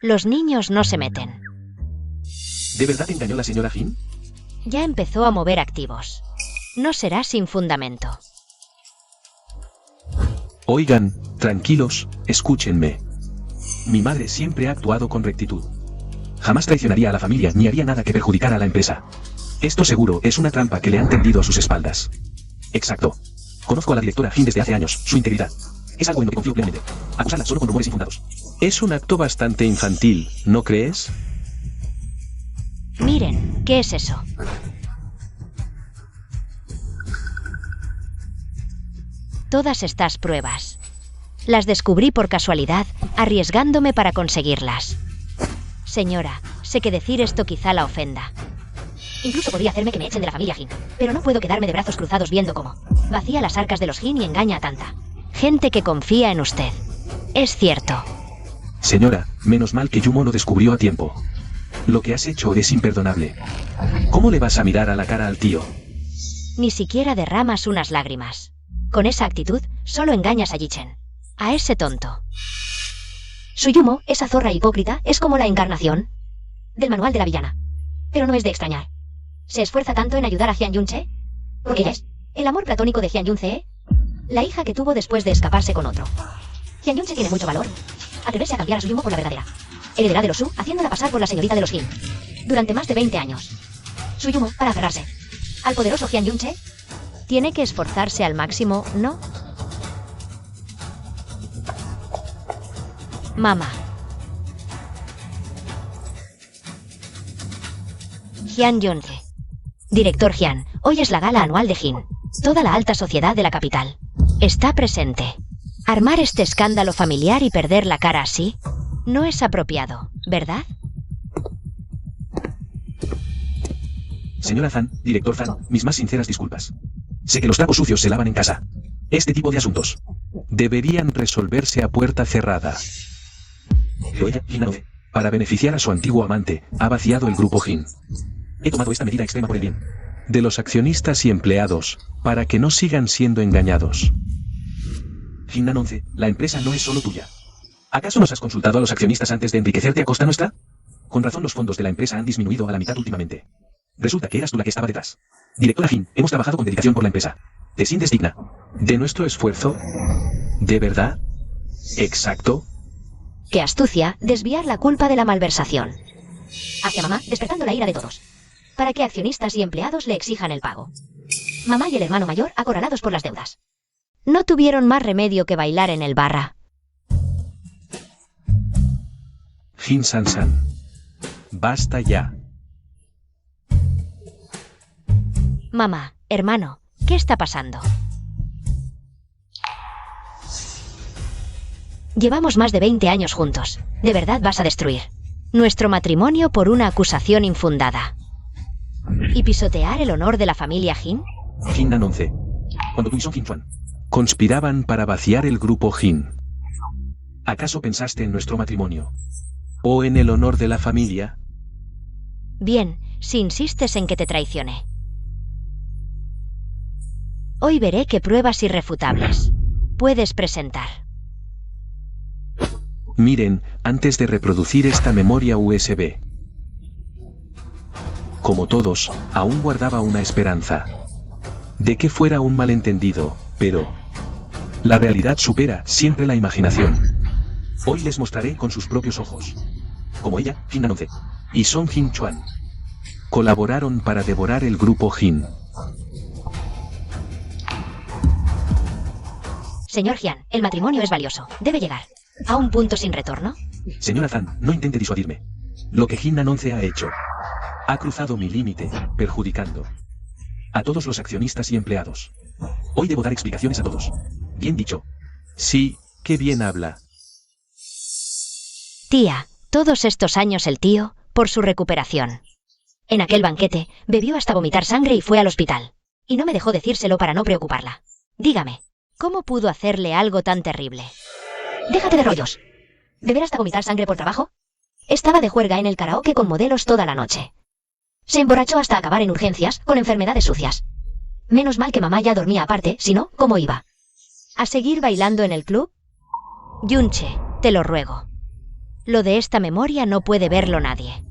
Los niños no se meten. ¿De verdad engañó la señora Jin? Ya empezó a mover activos. No será sin fundamento. Oigan, tranquilos, escúchenme. Mi madre siempre ha actuado con rectitud. Jamás traicionaría a la familia ni haría nada que perjudicara a la empresa. Esto seguro es una trampa que le han tendido a sus espaldas. Exacto. Conozco a la directora Jin desde hace años, su integridad. Es algo en lo que confío plenamente. Acusarla solo con rumores infundados. Es un acto bastante infantil, ¿no crees? Miren, ¿qué es eso? Todas estas pruebas las descubrí por casualidad, arriesgándome para conseguirlas. Señora, sé que decir esto quizá la ofenda. Incluso podría hacerme que me echen de la familia Jin, pero no puedo quedarme de brazos cruzados viendo cómo vacía las arcas de los Jin y engaña a tanta gente que confía en usted. Es cierto. Señora, menos mal que Yumo lo descubrió a tiempo. Lo que has hecho es imperdonable. ¿Cómo le vas a mirar a la cara al tío? Ni siquiera derramas unas lágrimas. Con esa actitud, solo engañas a Yichen. A ese tonto. Suyumo, esa zorra hipócrita, es como la encarnación del manual de la villana. Pero no es de extrañar. ¿Se esfuerza tanto en ayudar a Hyun Jung-che? Porque ella es el amor platónico de Hyun Jung-che, la hija que tuvo después de escaparse con otro. Hyun Jung-che tiene mucho valor. Atreverse a cambiar a Suyumo por la verdadera heredera de los Su, haciéndola pasar por la señorita de los Jin. Durante más de 20 años. Suyumo, para aferrarse al poderoso Hyun Jung-che, tiene que esforzarse al máximo, ¿no? Mamá. Hyun Jung-che. Director Hyun, hoy es la gala anual de Jin. Toda la alta sociedad de la capital está presente. Armar este escándalo familiar y perder la cara así no es apropiado, ¿verdad? Señora Zan, director Zan, mis más sinceras disculpas. Sé que los trapos sucios se lavan en casa. Este tipo de asuntos deberían resolverse a puerta cerrada. Pero ella, Hin, para beneficiar a su antiguo amante, ha vaciado el grupo Hin. He tomado esta medida extrema por el bien de los accionistas y empleados, para que no sigan siendo engañados. Hinnan 11, la empresa no es solo tuya. ¿Acaso nos has consultado a los accionistas antes de enriquecerte a costa nuestra? Con razón los fondos de la empresa han disminuido a la mitad últimamente. Resulta que eras tú la que estaba detrás. Directora Hin, hemos trabajado con dedicación por la empresa. ¿Te sientes digna de nuestro esfuerzo? ¿De verdad? ¿Exacto? ¡Qué astucia desviar la culpa de la malversación! Hacia mamá, despertando la ira de todos, para que accionistas y empleados le exijan el pago. Mamá y el hermano mayor acorralados por las deudas. No tuvieron más remedio que bailar en el barra. Hin San San. Basta ya. Mamá, hermano, ¿qué está pasando? Llevamos más de 20 años juntos. ¿De verdad vas a destruir nuestro matrimonio por una acusación infundada? ¿Y pisotear el honor de la familia Hin? Hinnan 11. Cuando tú y Song Hin Chuan conspiraban para vaciar el grupo Hin, ¿acaso pensaste en nuestro matrimonio? ¿O en el honor de la familia? Bien, si insistes en que te traicioné. Hoy veré qué pruebas irrefutables puedes presentar. Miren, antes de reproducir esta memoria USB. Como todos, aún guardaba una esperanza de que fuera un malentendido, pero la realidad supera siempre la imaginación. Hoy les mostraré con sus propios ojos cómo ella, Hinnan 11, y Song Hin Chuan colaboraron para devorar el grupo Hin. Señor Jian, el matrimonio es valioso. Debe llegar a un punto sin retorno. Señora Zan, no intente disuadirme. Lo que Hinnan 11 ha hecho ha cruzado mi límite, perjudicando a todos los accionistas y empleados. Hoy debo dar explicaciones a todos. Bien dicho. Sí, qué bien habla. Tía, todos estos años el tío, por su recuperación. En aquel banquete, bebió hasta vomitar sangre y fue al hospital. Y no me dejó decírselo para no preocuparla. Dígame, ¿cómo pudo hacerle algo tan terrible? Déjate de rollos. ¿Beber hasta vomitar sangre por trabajo? Estaba de juerga en el karaoke con modelos toda la noche. Se emborrachó hasta acabar en urgencias, con enfermedades sucias. Menos mal que mamá ya dormía aparte, si no, ¿cómo iba? ¿A seguir bailando en el club? Yunche, te lo ruego. Lo de esta memoria no puede verlo nadie.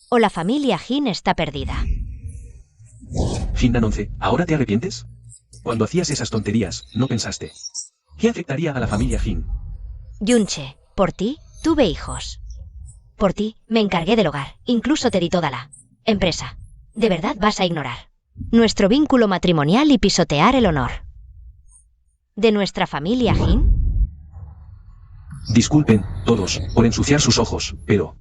O la familia Hin está perdida. Hinnan 11, ¿ahora te arrepientes? Cuando hacías esas tonterías, no pensaste ¿qué afectaría a la familia Hin? Yunche, por ti, tuve hijos. Por ti, me encargué del hogar, incluso te di toda la empresa. ¿De verdad vas a ignorar nuestro vínculo matrimonial y pisotear el honor de nuestra familia Hin? Disculpen, todos, por ensuciar sus ojos, pero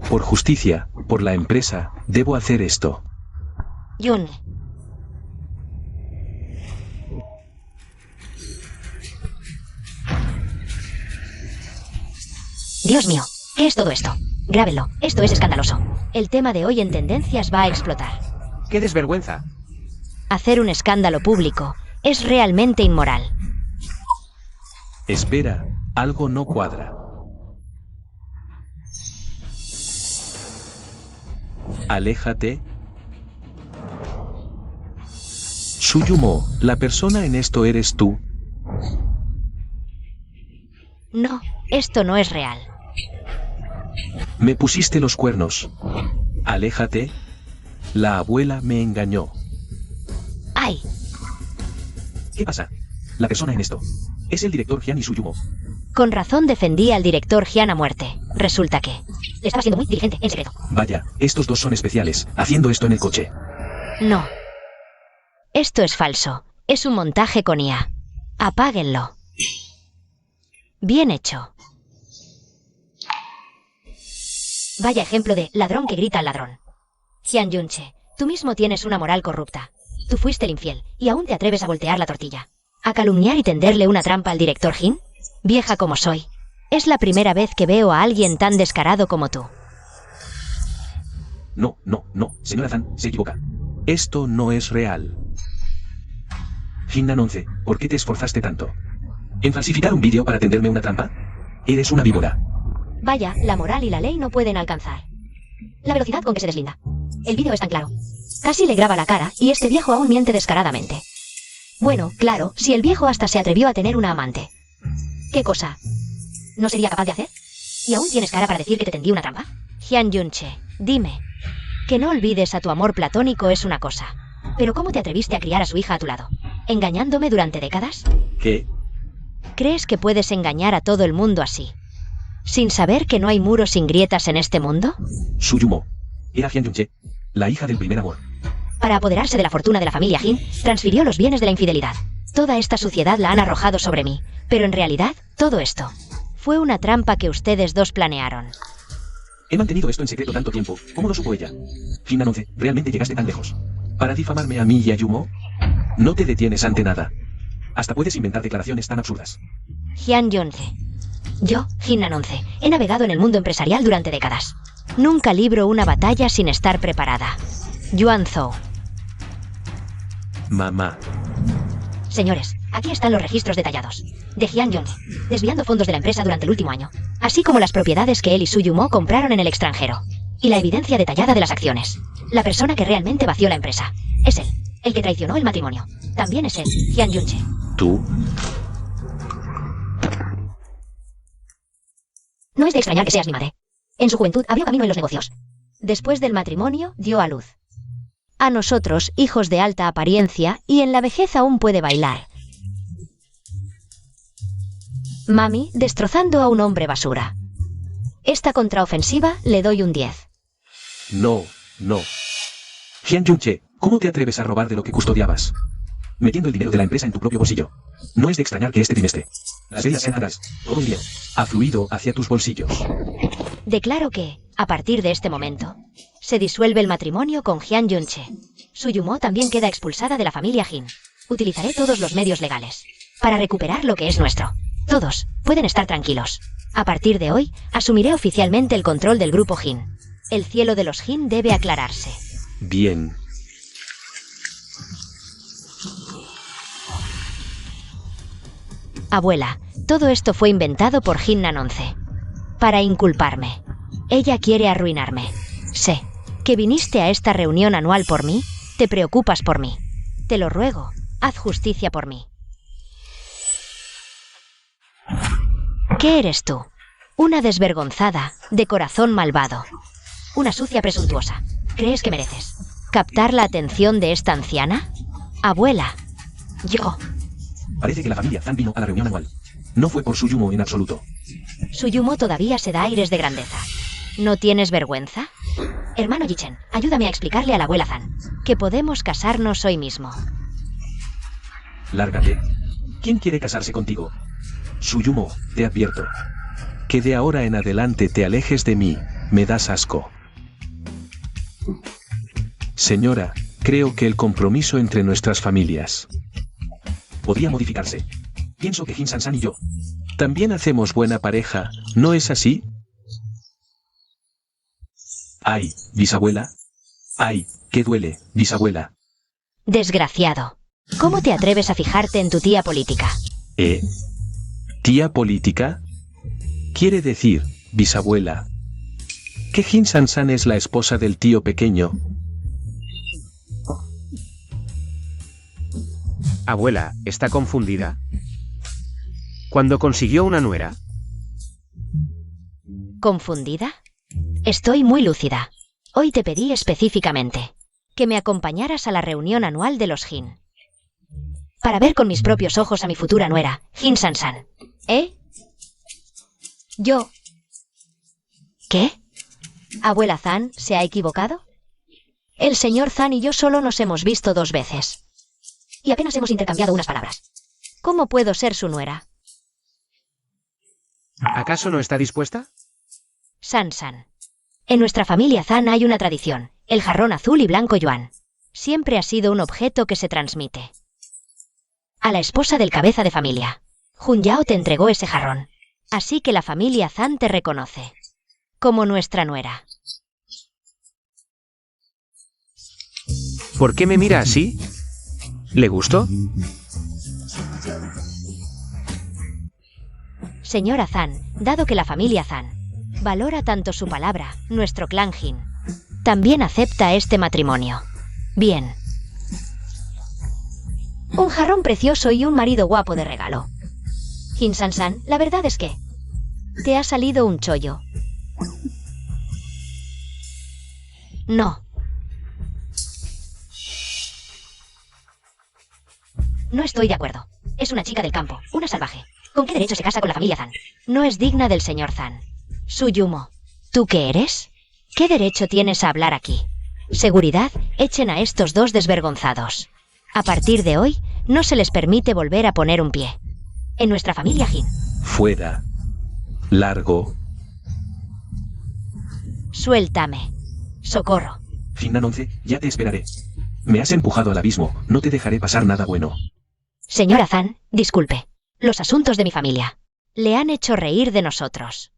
por justicia, por la empresa, debo hacer esto. Yun. Dios mío, ¿qué es todo esto? Grábenlo, esto es escandaloso. El tema de hoy en Tendencias va a explotar. ¡Qué desvergüenza! Hacer un escándalo público es realmente inmoral. Espera, algo no cuadra. Aléjate. Suyumo, la persona en esto eres tú. No, esto no es real. Me pusiste los cuernos. Aléjate. La abuela me engañó. ¡Ay! ¿Qué pasa? La persona en esto es el director Jian y Suyumo. Con razón defendí al director Jian a muerte. Resulta que estaba siendo muy diligente, en secreto. Vaya, estos dos son especiales, haciendo esto en el coche. No. Esto es falso. Es un montaje con IA. Apáguenlo. Bien hecho. Vaya ejemplo de ladrón que grita al ladrón. Jian Yunche, tú mismo tienes una moral corrupta. Tú fuiste el infiel, y aún te atreves a voltear la tortilla. ¿A calumniar y tenderle una trampa al director Jin? Vieja como soy, es la primera vez que veo a alguien tan descarado como tú. No, señora Zan, se equivoca. Esto no es real. Hinnan 11, ¿por qué te esforzaste tanto? ¿En falsificar un vídeo para tenderme una trampa? Eres una víbora. Vaya, la moral y la ley no pueden alcanzar la velocidad con que se deslinda. El vídeo es tan claro. Casi le graba la cara y este viejo aún miente descaradamente. Bueno, claro, si el viejo hasta se atrevió a tener una amante. ¿Qué cosa? ¿No sería capaz de hacer? ¿Y aún tienes cara para decir que te tendí una trampa? Hyun Yunche, dime. Que no olvides a tu amor platónico es una cosa. Pero ¿cómo te atreviste a criar a su hija a tu lado? ¿Engañándome durante décadas? ¿Qué? ¿Crees que puedes engañar a todo el mundo así? ¿Sin saber que no hay muros sin grietas en este mundo? Suyumo. Era Hyun Yunche, la hija del primer amor. Para apoderarse de la fortuna de la familia Jin, transfirió los bienes de la infidelidad. Toda esta suciedad la han arrojado sobre mí. Pero en realidad, todo esto fue una trampa que ustedes dos planearon. He mantenido esto en secreto tanto tiempo. ¿Cómo lo supo ella? Hinnan 11, ¿realmente llegaste tan lejos? ¿Para difamarme a mí y a Yumo? No te detienes ante nada. Hasta puedes inventar declaraciones tan absurdas. Hyun Yunche. Yo, Hinnan 11, he navegado en el mundo empresarial durante décadas. Nunca libro una batalla sin estar preparada. Yuan Zhou. Mamá. Señores, aquí están los registros detallados de Hyun Yunche, desviando fondos de la empresa durante el último año, así como las propiedades que él y Su Yumo compraron en el extranjero. Y la evidencia detallada de las acciones. La persona que realmente vació la empresa. Es él, el que traicionó el matrimonio. También es él, Hyun Yunche. ¿Tú? No es de extrañar que seas mi madre. En su juventud abrió camino en los negocios. Después del matrimonio, dio a luz a nosotros, hijos de alta apariencia, y en la vejez aún puede bailar. Mami, destrozando a un hombre basura. Esta contraofensiva le doy un 10. No. Hyun Yunche, ¿cómo te atreves a robar de lo que custodiabas? Metiendo el dinero de la empresa en tu propio bolsillo. No es de extrañar que este trimestre las bellas ganadas, todo el dinero, ha fluido hacia tus bolsillos. Declaro que, a partir de este momento, se disuelve el matrimonio con Hyun Yunche. Su Yumo también queda expulsada de la familia Jin. Utilizaré todos los medios legales para recuperar lo que es nuestro. Todos pueden estar tranquilos. A partir de hoy, asumiré oficialmente el control del grupo Jin. El cielo de los Jin debe aclararse. Bien. Abuela, todo esto fue inventado por Hinnan 11. Para inculparme. Ella quiere arruinarme. Sé que viniste a esta reunión anual por mí, te preocupas por mí. Te lo ruego, haz justicia por mí. ¿Qué eres tú? Una desvergonzada, de corazón malvado. Una sucia presuntuosa. ¿Crees que mereces captar la atención de esta anciana? Abuela, yo... Parece que la familia Zan vino a la reunión anual. No fue por Su Yumo en absoluto. Su Yumo todavía se da aires de grandeza. ¿No tienes vergüenza? Hermano Yichen, ayúdame a explicarle a la abuela Zan que podemos casarnos hoy mismo. Lárgate. ¿Quién quiere casarse contigo? Su Yumo, te advierto. Que de ahora en adelante te alejes de mí, me das asco. Señora, creo que el compromiso entre nuestras familias podría modificarse. Pienso que Jin San y yo también hacemos buena pareja, ¿no es así? Ay, bisabuela. Ay, qué duele, bisabuela. Desgraciado. ¿Cómo te atreves a fijarte en tu tía política? ¿Tía política? Quiere decir, bisabuela, que Jin San es la esposa del tío pequeño. Abuela, está confundida. Cuando consiguió una nuera. ¿Confundida? Estoy muy lúcida. Hoy te pedí específicamente que me acompañaras a la reunión anual de los Jin. Para ver con mis propios ojos a mi futura nuera, Jin San. Yo... ¿Qué? ¿Abuela Zan se ha equivocado? El señor Zan y yo solo nos hemos visto 2 veces. Y apenas hemos intercambiado unas palabras. ¿Cómo puedo ser su nuera? ¿Acaso no está dispuesta? San. En nuestra familia Zan hay una tradición, el jarrón azul y blanco yuan. Siempre ha sido un objeto que se transmite. A la esposa del cabeza de familia. Jun Yao te entregó ese jarrón. Así que la familia Zan te reconoce. Como nuestra nuera. ¿Por qué me mira así? ¿Le gustó? Señora Zan, dado que la familia Zan valora tanto su palabra, nuestro clan Jin también acepta este matrimonio. Bien. Un jarrón precioso y un marido guapo de regalo. Jin San, la verdad es que te ha salido un chollo. No. No estoy de acuerdo. Es una chica del campo, una salvaje. ¿Con qué derecho se casa con la familia Zan? No es digna del señor Zan. Suyumo, ¿tú qué eres? ¿Qué derecho tienes a hablar aquí? Seguridad, echen a estos dos desvergonzados. A partir de hoy, no se les permite volver a poner un pie en nuestra familia Jin. Fuera. Largo. Suéltame. Socorro. Jinan 11, ya te esperaré. Me has empujado al abismo, no te dejaré pasar nada bueno. Señora Zan, disculpe. Los asuntos de mi familia le han hecho reír de nosotros.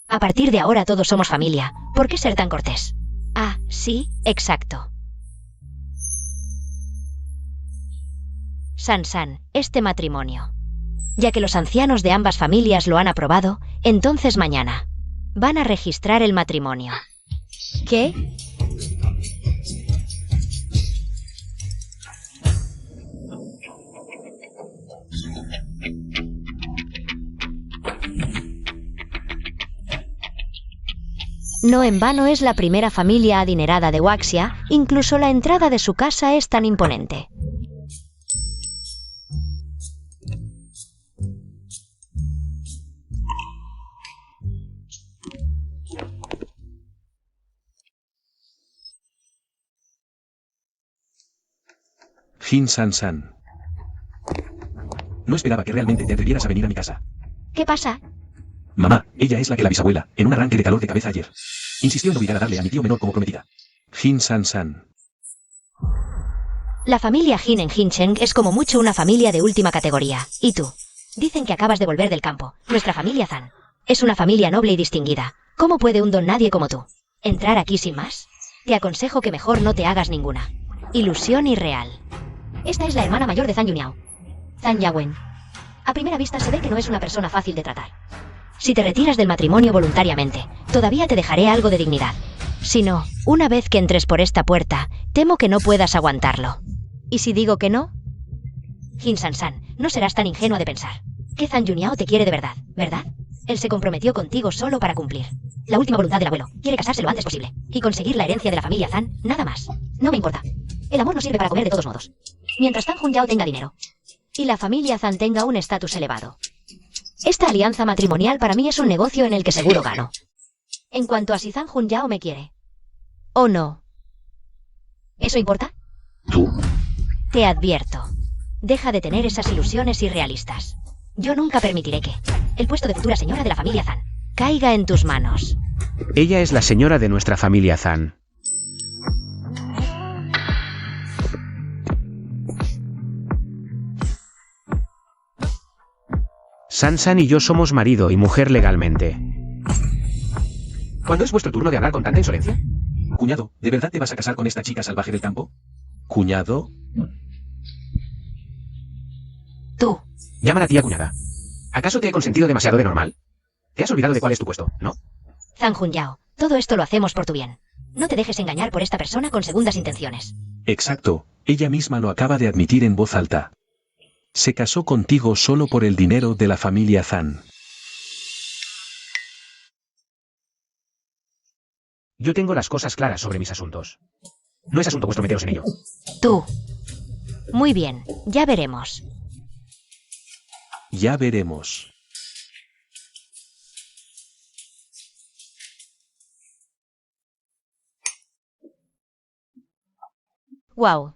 A partir de ahora todos somos familia. ¿Por qué ser tan cortés? Ah, sí, exacto. San, este matrimonio. Ya que los ancianos de ambas familias lo han aprobado, entonces mañana van a registrar el matrimonio. ¿Qué? No en vano es la primera familia adinerada de Waxia, incluso la entrada de su casa es tan imponente. Jin San. No esperaba que realmente te atrevieras a venir a mi casa. ¿Qué pasa? Mamá, ella es la que la bisabuela, en un arranque de calor de cabeza ayer, insistió en obligar a darle a mi tío menor como prometida. Jin San. La familia Jin en Jincheng es como mucho una familia de última categoría. ¿Y tú? Dicen que acabas de volver del campo. Nuestra familia Zan es una familia noble y distinguida. ¿Cómo puede un don nadie como tú entrar aquí sin más? Te aconsejo que mejor no te hagas ninguna ilusión irreal. Esta es la hermana mayor de Zan Yunyao, Zan Yawen. A primera vista se ve que no es una persona fácil de tratar. Si te retiras del matrimonio voluntariamente, todavía te dejaré algo de dignidad. Si no, una vez que entres por esta puerta, temo que no puedas aguantarlo. ¿Y si digo que no? Jin San, no serás tan ingenua de pensar que Zan Yunyao te quiere de verdad, ¿verdad? Él se comprometió contigo solo para cumplir la última voluntad del abuelo. Quiere casarse lo antes posible y conseguir la herencia de la familia Zan, nada más. No me importa. El amor no sirve para comer de todos modos. Mientras Zan Junyao tenga dinero y la familia Zan tenga un estatus elevado. Esta alianza matrimonial para mí es un negocio en el que seguro gano. En cuanto a si Zan Junyao me quiere o no. ¿Eso importa? ¿Tú? Te advierto. Deja de tener esas ilusiones irrealistas. Yo nunca permitiré que el puesto de futura señora de la familia Zan caiga en tus manos. Ella es la señora de nuestra familia Zan. San y yo somos marido y mujer legalmente. ¿Cuándo es vuestro turno de hablar con tanta insolencia? Cuñado, ¿de verdad te vas a casar con esta chica salvaje del campo? ¿Cuñado? Tú. Llama a la tía cuñada. ¿Acaso te he consentido demasiado de normal? Te has olvidado de cuál es tu puesto, ¿no? Zan Junyao, todo esto lo hacemos por tu bien. No te dejes engañar por esta persona con segundas intenciones. Exacto, ella misma lo acaba de admitir en voz alta. Se casó contigo solo por el dinero de la familia Zan. Yo tengo las cosas claras sobre mis asuntos. No es asunto vuestro meteros en ello. Tú. Muy bien, ya veremos. Ya veremos. Wow.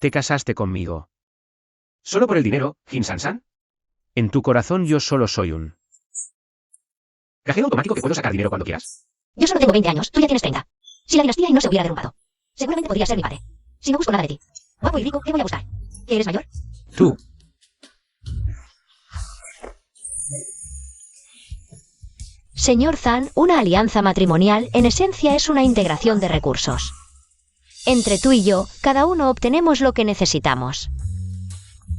Te casaste conmigo. ¿Solo por el dinero, Jin San? En tu corazón yo solo soy un cajero automático que puedo sacar dinero cuando quieras. Yo solo tengo 20 años, tú ya tienes 30. Si la dinastía y no se hubiera derrumbado, seguramente podría ser mi padre. Si no busco nada de ti, guapo y rico, ¿qué voy a buscar? ¿Que eres mayor? Tú. Señor Zan, una alianza matrimonial en esencia es una integración de recursos. Entre tú y yo, cada uno obtenemos lo que necesitamos.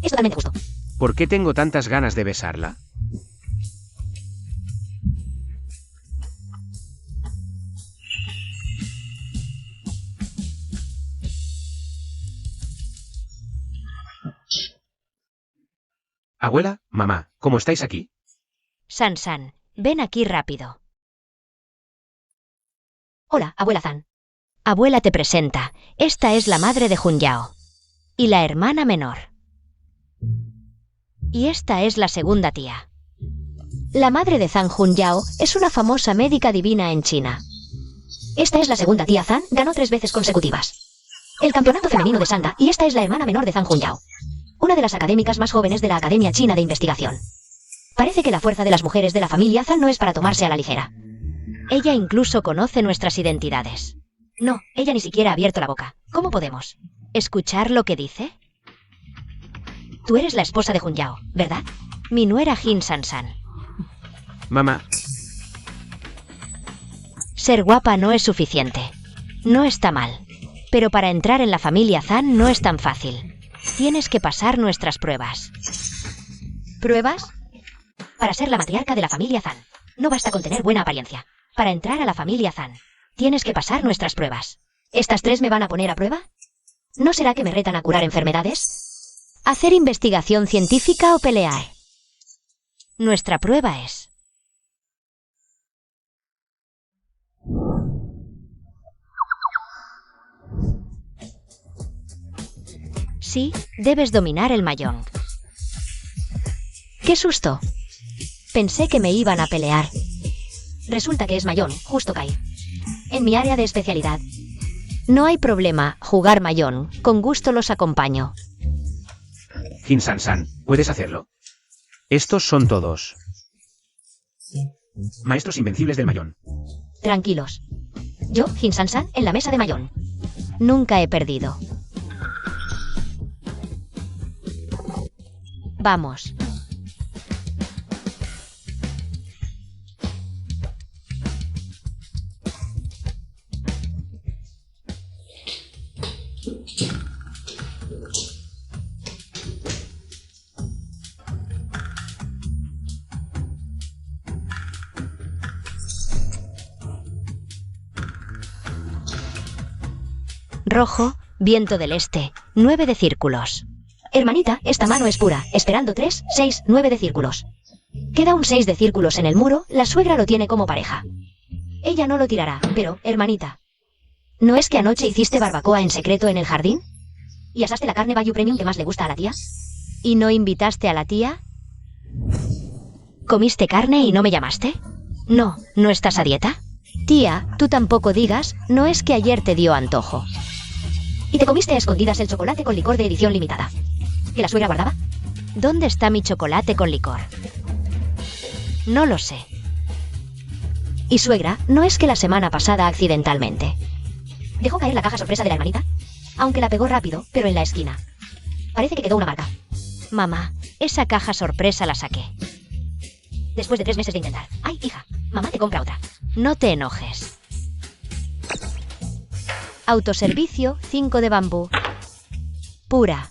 Es totalmente justo. ¿Por qué tengo tantas ganas de besarla? Abuela, mamá, ¿cómo estáis aquí? San, ven aquí rápido. Hola, abuela Zan. Abuela te presenta. Esta es la madre de Hunyao. Y la hermana menor. Y esta es la segunda tía. La madre de Zan Hunyao es una famosa médica divina en China. Esta es la segunda tía Zan, ganó 3 veces consecutivas el campeonato femenino de Sanda, y esta es la hermana menor de Zan Hunyao, una de las académicas más jóvenes de la Academia China de Investigación. Parece que la fuerza de las mujeres de la familia Zan no es para tomarse a la ligera. Ella incluso conoce nuestras identidades. No, ella ni siquiera ha abierto la boca. ¿Cómo podemos escuchar lo que dice? Tú eres la esposa de Hunyao, ¿verdad? Mi nuera Jin San. Mamá. Ser guapa no es suficiente. No está mal. Pero para entrar en la familia Zan no es tan fácil. Tienes que pasar nuestras pruebas. ¿Pruebas? Para ser la matriarca de la familia Zan, no basta con tener buena apariencia. Para entrar a la familia Zan, tienes que pasar nuestras pruebas. ¿Estas 3 me van a poner a prueba? ¿No será que me retan a curar enfermedades? ¿Hacer investigación científica o pelear? Nuestra prueba es... Sí, debes dominar el mahjong. ¡Qué susto! Pensé que me iban a pelear. Resulta que es mahjong, justo caí. En mi área de especialidad. No hay problema, jugar mahjong. Con gusto los acompaño. Jin San, ¿puedes hacerlo? Estos son todos maestros invencibles del mahjong. Tranquilos. Yo, Jin San, en la mesa de mahjong. Nunca he perdido. Vamos. Rojo, viento del este, 9 de círculos. Hermanita, esta mano es pura, esperando 3, 6, 9 de círculos. Queda un 6 de círculos en el muro, la suegra lo tiene como pareja. Ella no lo tirará, pero, hermanita, ¿no es que anoche hiciste barbacoa en secreto en el jardín? ¿Y asaste la carne Bayu Premium que más le gusta a la tía? ¿Y no invitaste a la tía? ¿Comiste carne y no me llamaste? No, ¿no estás a dieta? Tía, tú tampoco digas, no es que ayer te dio antojo. ¿Y te comiste a escondidas el chocolate con licor de edición limitada que la suegra guardaba? ¿Dónde está mi chocolate con licor? No lo sé. Y suegra, ¿no es que la semana pasada accidentalmente dejó caer la caja sorpresa de la hermanita? Aunque la pegó rápido, pero en la esquina. Parece que quedó una marca. Mamá, esa caja sorpresa la saqué después de 3 meses de intentar. Ay, hija, mamá te compra otra. No te enojes. Autoservicio, 5 de bambú. Pura.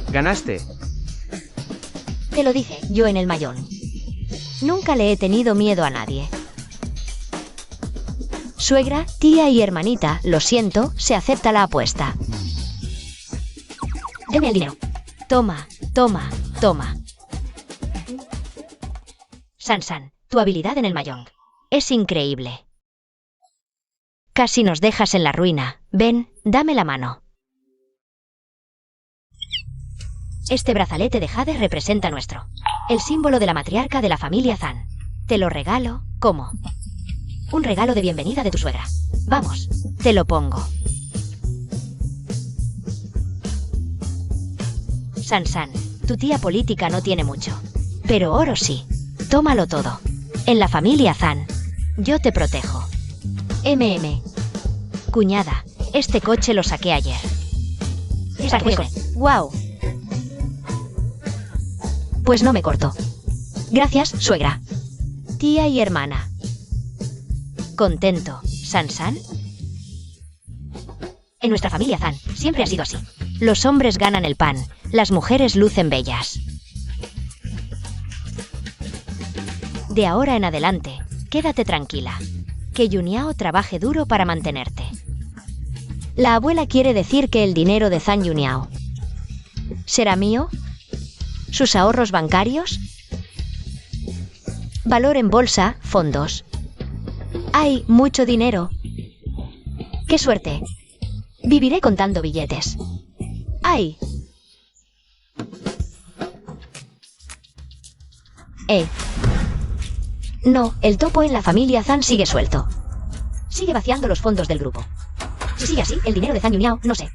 Ganaste. Te lo dije, yo en el mahjong. Nunca le he tenido miedo a nadie. Suegra, tía y hermanita, lo siento, se acepta la apuesta. Deme el dinero. Toma, toma, toma. San, tu habilidad en el mahjong es increíble. Casi nos dejas en la ruina. Ven, dame la mano. Este brazalete de jade representa nuestro, el símbolo de la matriarca de la familia Zan. Te lo regalo, ¿cómo? Un regalo de bienvenida de tu suegra. Vamos, te lo pongo. Sansan, tu tía política no tiene mucho. Pero oro sí. Tómalo todo. En la familia Zan. Yo te protejo. Cuñada, este coche lo saqué ayer. Wow. Pues no me corto. Gracias, suegra. Tía y hermana. ¿Contento, Sansan? En nuestra familia Zan siempre ha sido así. Los hombres ganan el pan, las mujeres lucen bellas. De ahora en adelante, quédate tranquila. Que Yuniao trabaje duro para mantenerte. La abuela quiere decir que el dinero de Zan Yuniao ¿será mío? ¿Sus ahorros bancarios? Valor en bolsa, fondos. Hay mucho dinero. ¡Qué suerte! Viviré contando billetes. ¡Ay! No, el topo en la familia Zan sigue suelto. Sigue vaciando los fondos del grupo. Si sigue así, el dinero de Zan Yuniao, no sé.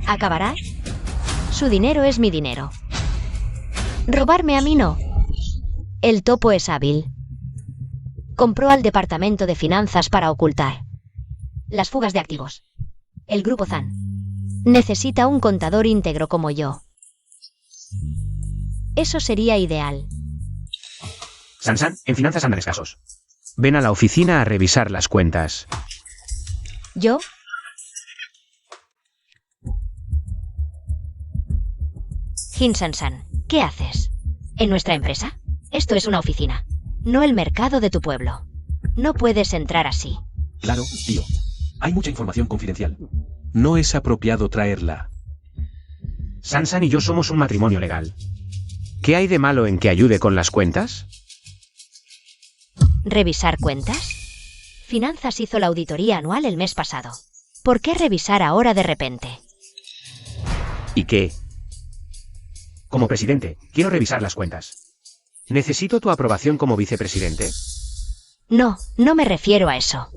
¿Acabará? Su dinero es mi dinero. Robarme a mí no. El topo es hábil. Compró al departamento de finanzas para ocultar las fugas de activos. El grupo Zan necesita un contador íntegro como yo. Eso sería ideal. Sansan, en finanzas andan escasos. Ven a la oficina a revisar las cuentas. ¿Yo? Jin Sansan, ¿qué haces? ¿En nuestra empresa? Esto es una oficina, no el mercado de tu pueblo. No puedes entrar así. Claro, tío. Hay mucha información confidencial. No es apropiado traerla. Sansan y yo somos un matrimonio legal. ¿Qué hay de malo en que ayude con las cuentas? ¿Revisar cuentas? Finanzas hizo la auditoría anual el mes pasado. ¿Por qué revisar ahora de repente? ¿Y qué? Como presidente, quiero revisar las cuentas. ¿Necesito tu aprobación como vicepresidente? No, no me refiero a eso.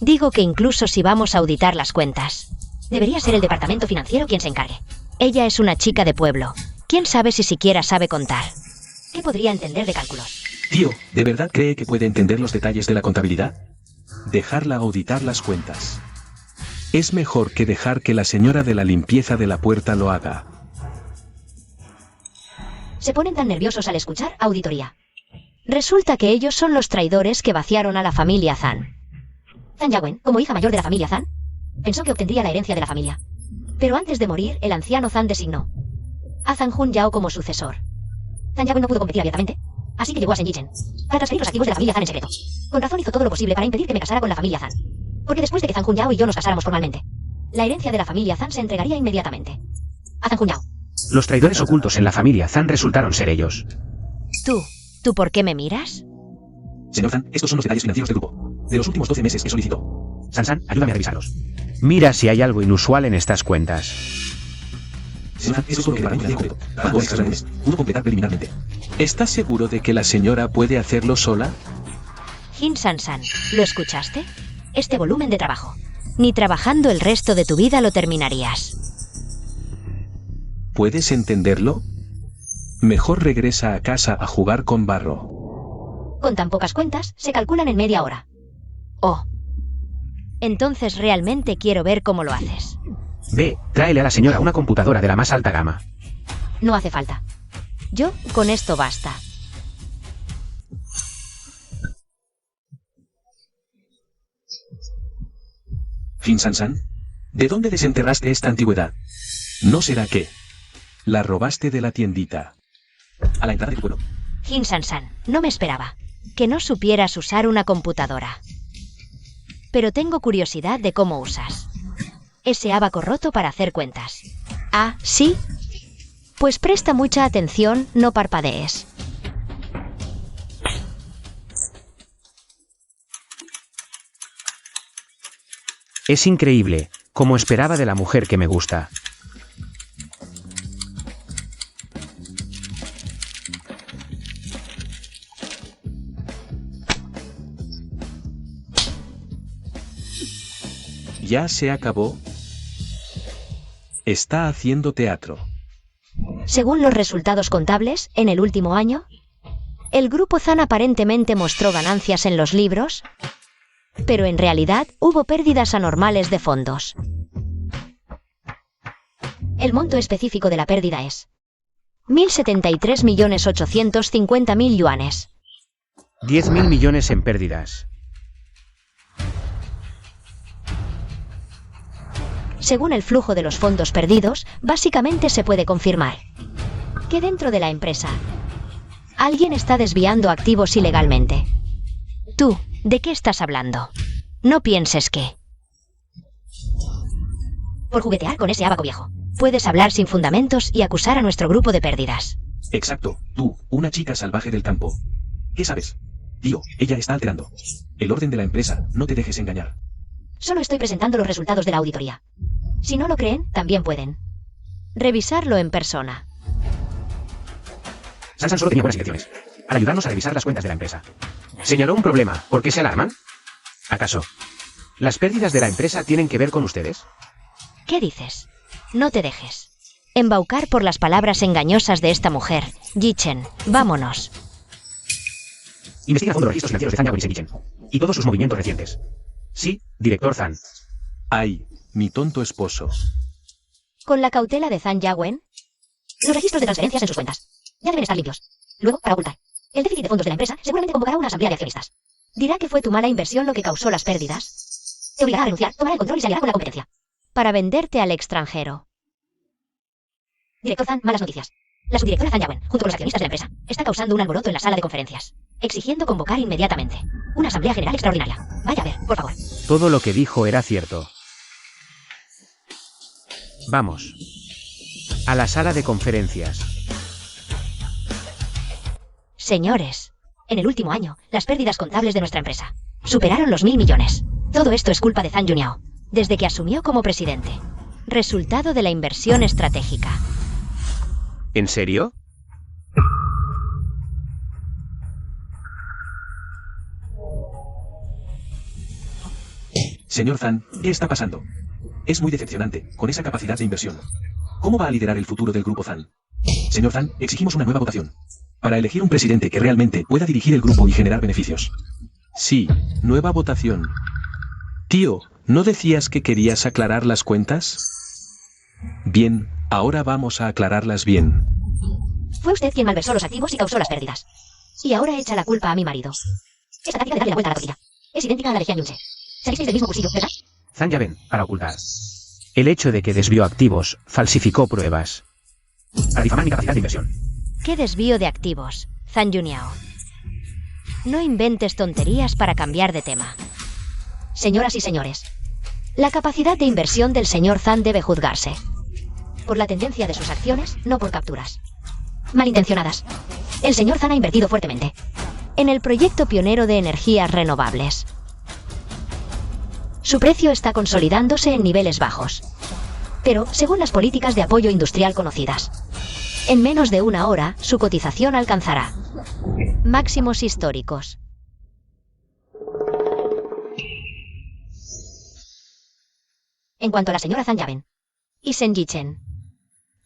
Digo que incluso si vamos a auditar las cuentas, debería ser el departamento financiero quien se encargue. Ella es una chica de pueblo. ¿Quién sabe si siquiera sabe contar? ¿Qué podría entender de cálculos? Tío, ¿de verdad cree que puede entender los detalles de la contabilidad? Dejarla auditar las cuentas. Es mejor que dejar que la señora de la limpieza de la puerta lo haga. Se ponen tan nerviosos al escuchar auditoría. Resulta que ellos son los traidores que vaciaron a la familia Zan. Zan Yawen, como hija mayor de la familia Zan, pensó que obtendría la herencia de la familia. Pero antes de morir, el anciano Zan designó a Zan Jun Yao como sucesor. Zan Yawen no pudo competir abiertamente, así que llegó a Sen Yichen para transferir los activos de la familia Zan en secreto. Con razón hizo todo lo posible para impedir que me casara con la familia Zan. Porque después de que Zan Jun Yao y yo nos casáramos formalmente, la herencia de la familia Zan se entregaría inmediatamente a Zan Jun Yao. Los traidores ocultos en la familia Zan resultaron ser ellos. ¿Tú por qué me miras? Señor Zan, estos son los detalles financieros del grupo. De los últimos 12 meses que solicitó. Sansan, ayúdame a revisarlos. Mira si hay algo inusual en estas cuentas. Señor Zan, eso es lo que para un completo. Pagó extras al mes. Pudo completar preliminarmente. ¿Estás seguro de que la señora puede hacerlo sola? Jin Sansan, ¿lo escuchaste? Este volumen de trabajo. Ni trabajando el resto de tu vida lo terminarías. ¿Puedes entenderlo? Mejor regresa a casa a jugar con barro. Con tan pocas cuentas, se calculan en media hora. Oh. Entonces realmente quiero ver cómo lo haces. Ve, tráele a la señora una computadora de la más alta gama. No hace falta. Yo, con esto basta. Jin Sansan, ¿de dónde desenterraste esta antigüedad? ¿No será que la robaste de la tiendita a la entrada de tu pueblo? Jin Sansan, no me esperaba que no supieras usar una computadora. Pero tengo curiosidad de cómo usas ese abaco roto para hacer cuentas. ¿Ah, sí? Pues presta mucha atención, no parpadees. Es increíble, como esperaba de la mujer que me gusta. ¿Ya se acabó? Está haciendo teatro. Según los resultados contables, en el último año, el grupo Zan aparentemente mostró ganancias en los libros, pero en realidad hubo pérdidas anormales de fondos. El monto específico de la pérdida es 1.073.850.000 yuanes. 10.000 millones en pérdidas. Según el flujo de los fondos perdidos, básicamente se puede confirmar que dentro de la empresa alguien está desviando activos ilegalmente. Tú, ¿de qué estás hablando? No pienses que... Por juguetear con ese abaco viejo, puedes hablar sin fundamentos y acusar a nuestro grupo de pérdidas. Exacto, tú, una chica salvaje del campo. ¿Qué sabes? Tío, ella está alterando el orden de la empresa, no te dejes engañar. Solo estoy presentando los resultados de la auditoría. Si no lo creen, también pueden revisarlo en persona. Sansan solo tenía buenas intenciones, al ayudarnos a revisar las cuentas de la empresa. Señaló un problema. ¿Por qué se alarman? ¿Acaso las pérdidas de la empresa tienen que ver con ustedes? ¿Qué dices? No te dejes embaucar por las palabras engañosas de esta mujer. Yichen, vámonos. Investiga a fondo los registros financieros de Zan Yaguen y Yichen y todos sus movimientos recientes. Sí, director Zan. Ay, mi tonto esposo. Con la cautela de Zan Yaguen, los registros de transferencias en sus cuentas ya deben estar limpios. Luego, para ocultar el déficit de fondos de la empresa, seguramente convocará una asamblea de accionistas. Dirá que fue tu mala inversión lo que causó las pérdidas. Te obligará a renunciar, tomará el control y se aliará con la competencia para venderte al extranjero. Director Zan, malas noticias. La subdirectora Zan Yaguen, junto con los accionistas de la empresa, está causando un alboroto en la sala de conferencias, exigiendo convocar inmediatamente una asamblea general extraordinaria. Vaya a ver, por favor. Todo lo que dijo era cierto. Vamos. A la sala de conferencias. Señores, en el último año, las pérdidas contables de nuestra empresa superaron los 1.000 millones. Todo esto es culpa de Zan Yuniao, desde que asumió como presidente. Resultado de la inversión estratégica. ¿En serio? Señor Zan, ¿qué está pasando? Es muy decepcionante, con esa capacidad de inversión. ¿Cómo va a liderar el futuro del grupo Zan? Señor Zan, exigimos una nueva votación para elegir un presidente que realmente pueda dirigir el grupo y generar beneficios. Sí, nueva votación. Tío, ¿no decías que querías aclarar las cuentas? Bien, ahora vamos a aclararlas bien. Fue usted quien malversó los activos y causó las pérdidas. Y ahora echa la culpa a mi marido. Esta táctica de darle la vuelta a la tortilla es idéntica a la de Jian Yunche. Salisteis del mismo cursillo, ¿verdad? Zan Yaguen, para ocultar el hecho de que desvió activos, falsificó pruebas. Para difamar mi capacidad de inversión. ¿Qué desvío de activos, Zan Yuniao? No inventes tonterías para cambiar de tema. Señoras y señores, la capacidad de inversión del señor Zan debe juzgarse por la tendencia de sus acciones, no por capturas malintencionadas. El señor Zan ha invertido fuertemente en el proyecto pionero de energías renovables. Su precio está consolidándose en niveles bajos, pero según las políticas de apoyo industrial conocidas, en menos de una hora su cotización alcanzará máximos históricos. En cuanto a la señora Zan Yaguen y Shen Yichen,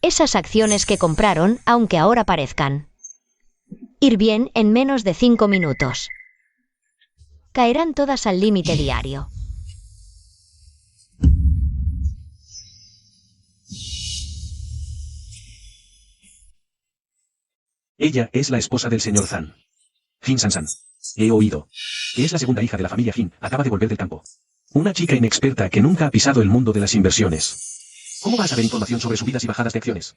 esas acciones que compraron, aunque ahora parezcan ir bien en menos de 5 minutos, caerán todas al límite diario. Ella es la esposa del señor Zan. Jin Sansan. He oído que es la segunda hija de la familia Jin, acaba de volver del campo. Una chica inexperta que nunca ha pisado el mundo de las inversiones. ¿Cómo vas a ver información sobre subidas y bajadas de acciones?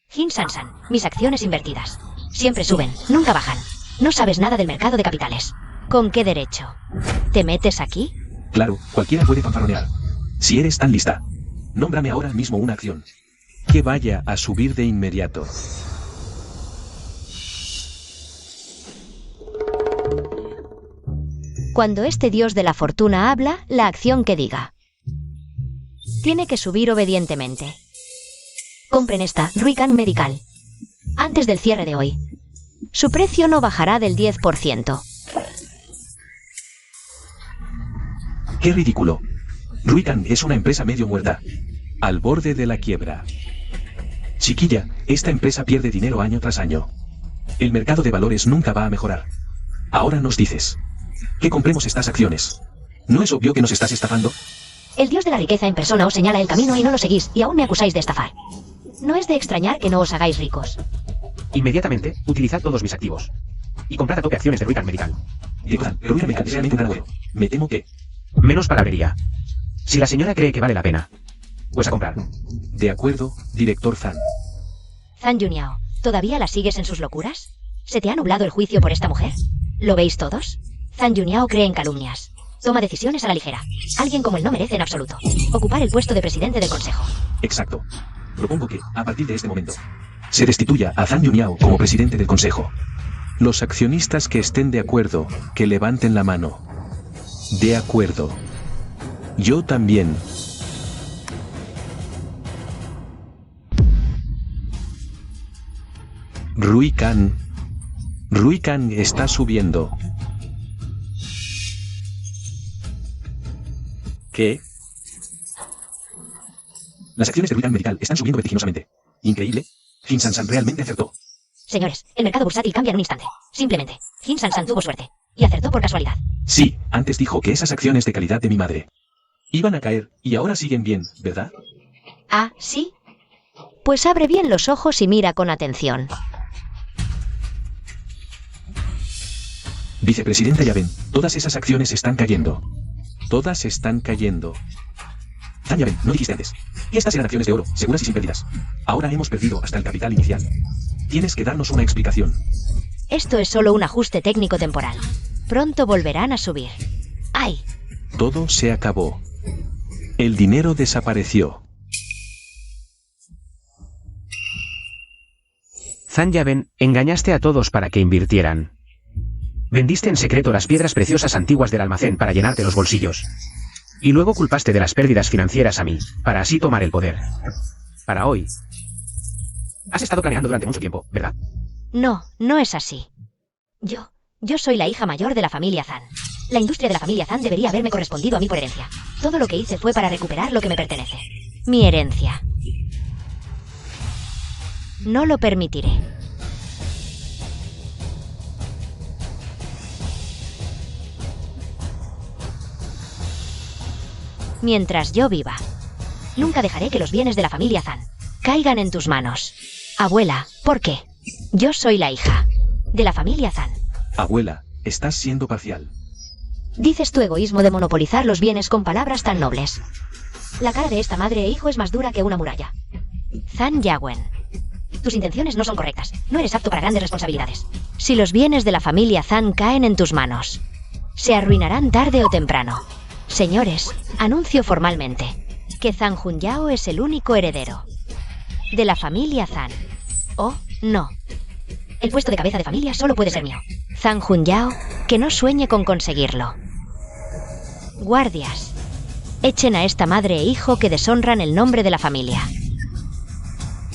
Jin Sansan, mis acciones invertidas siempre suben, nunca bajan. No sabes nada del mercado de capitales. ¿Con qué derecho te metes aquí? Claro, cualquiera puede fanfarronear. Si eres tan lista, nómbrame ahora mismo una acción que vaya a subir de inmediato. Cuando este dios de la fortuna habla, la acción que diga tiene que subir obedientemente. Compren esta Ruican Medical antes del cierre de hoy. Su precio no bajará del 10%. ¡Qué ridículo! Ruican es una empresa medio muerta. Al borde de la quiebra. Chiquilla, esta empresa pierde dinero año tras año. El mercado de valores nunca va a mejorar. Ahora nos dices que compremos estas acciones. ¿No es obvio que nos estás estafando? El dios de la riqueza en persona os señala el camino y no lo seguís, y aún me acusáis de estafar. No es de extrañar que no os hagáis ricos. Inmediatamente, utilizad todos mis activos. Y comprad a tope acciones de Ruican Medical. Director, Ruican Medical es realmente un gran juego. Me temo que... Menos palabrería. Si la señora cree que vale la pena, pues a comprar. De acuerdo, director Zan. Zan Yunyao, ¿todavía la sigues en sus locuras? ¿Se te ha nublado el juicio por esta mujer? ¿Lo veis todos? Zan Yunyao cree en calumnias. Toma decisiones a la ligera. Alguien como él no merece en absoluto ocupar el puesto de presidente del consejo. Exacto. Propongo que, a partir de este momento, se destituya a Zan Yunyao como presidente del consejo. Los accionistas que estén de acuerdo, que levanten la mano. De acuerdo. Yo también. Ruican está subiendo. ¿Qué? Las acciones de Ruican Medical están subiendo vertiginosamente. Increíble. Jin San realmente acertó. Señores, el mercado bursátil cambia en un instante. Simplemente, Jin San tuvo suerte. Y acertó por casualidad. Sí, antes dijo que esas acciones de calidad de mi madre iban a caer, y ahora siguen bien, ¿verdad? Ah, ¿sí? Pues abre bien los ojos y mira con atención. Vicepresidenta, ya ven, todas esas acciones están cayendo. Todas están cayendo. Zan, ya ven, no dijiste antes. Y estas eran acciones de oro, seguras y sin pérdidas. Ahora hemos perdido hasta el capital inicial. Tienes que darnos una explicación. Esto es solo un ajuste técnico temporal. Pronto volverán a subir. ¡Ay! Todo se acabó. El dinero desapareció. Zan Yaven, engañaste a todos para que invirtieran. Vendiste en secreto las piedras preciosas antiguas del almacén para llenarte los bolsillos. Y luego culpaste de las pérdidas financieras a mí, para así tomar el poder. Para hoy. Has estado planeando durante mucho tiempo, ¿verdad? No, no es así. Yo soy la hija mayor de la familia Zan. La industria de la familia Zan debería haberme correspondido a mí por herencia. Todo lo que hice fue para recuperar lo que me pertenece. Mi herencia. No lo permitiré. Mientras yo viva, nunca dejaré que los bienes de la familia Zan caigan en tus manos. Abuela, ¿por qué? Yo soy la hija de la familia Zan. Abuela, estás siendo parcial. Dices tu egoísmo de monopolizar los bienes con palabras tan nobles. La cara de esta madre e hijo es más dura que una muralla. Zan Yawen, tus intenciones no son correctas. No eres apto para grandes responsabilidades. Si los bienes de la familia Zan caen en tus manos, se arruinarán tarde o temprano. Señores, anuncio formalmente que Zan Junyao es el único heredero de la familia Zan. Oh, no. El puesto de cabeza de familia solo puede ser mío. Zan Junyao, que no sueñe con conseguirlo. Guardias, echen a esta madre e hijo que deshonran el nombre de la familia.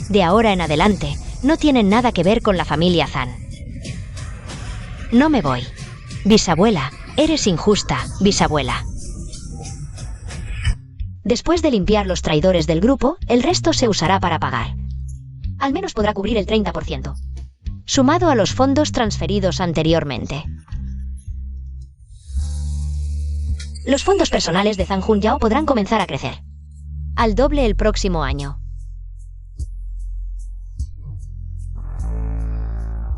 De ahora en adelante, no tienen nada que ver con la familia Zan. No me voy. Bisabuela, eres injusta, bisabuela. Después de limpiar los traidores del grupo, el resto se usará para pagar. Al menos podrá cubrir el 30%. Sumado a los fondos transferidos anteriormente. Los fondos personales de Zan Junyao podrán comenzar a crecer. Al doble el próximo año.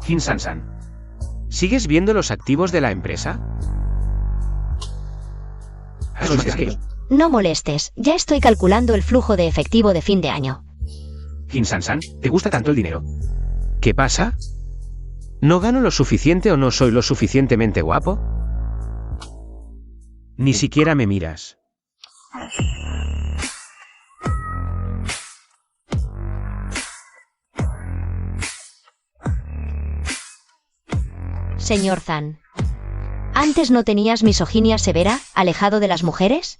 Jin San, ¿sigues viendo los activos de la empresa? No molestes, ya estoy calculando el flujo de efectivo de fin de año. Jin San, ¿te gusta tanto el dinero? ¿Qué pasa? ¿No gano lo suficiente o no soy lo suficientemente guapo? Ni siquiera me miras. Señor Zan, ¿antes no tenías misoginia severa, alejado de las mujeres?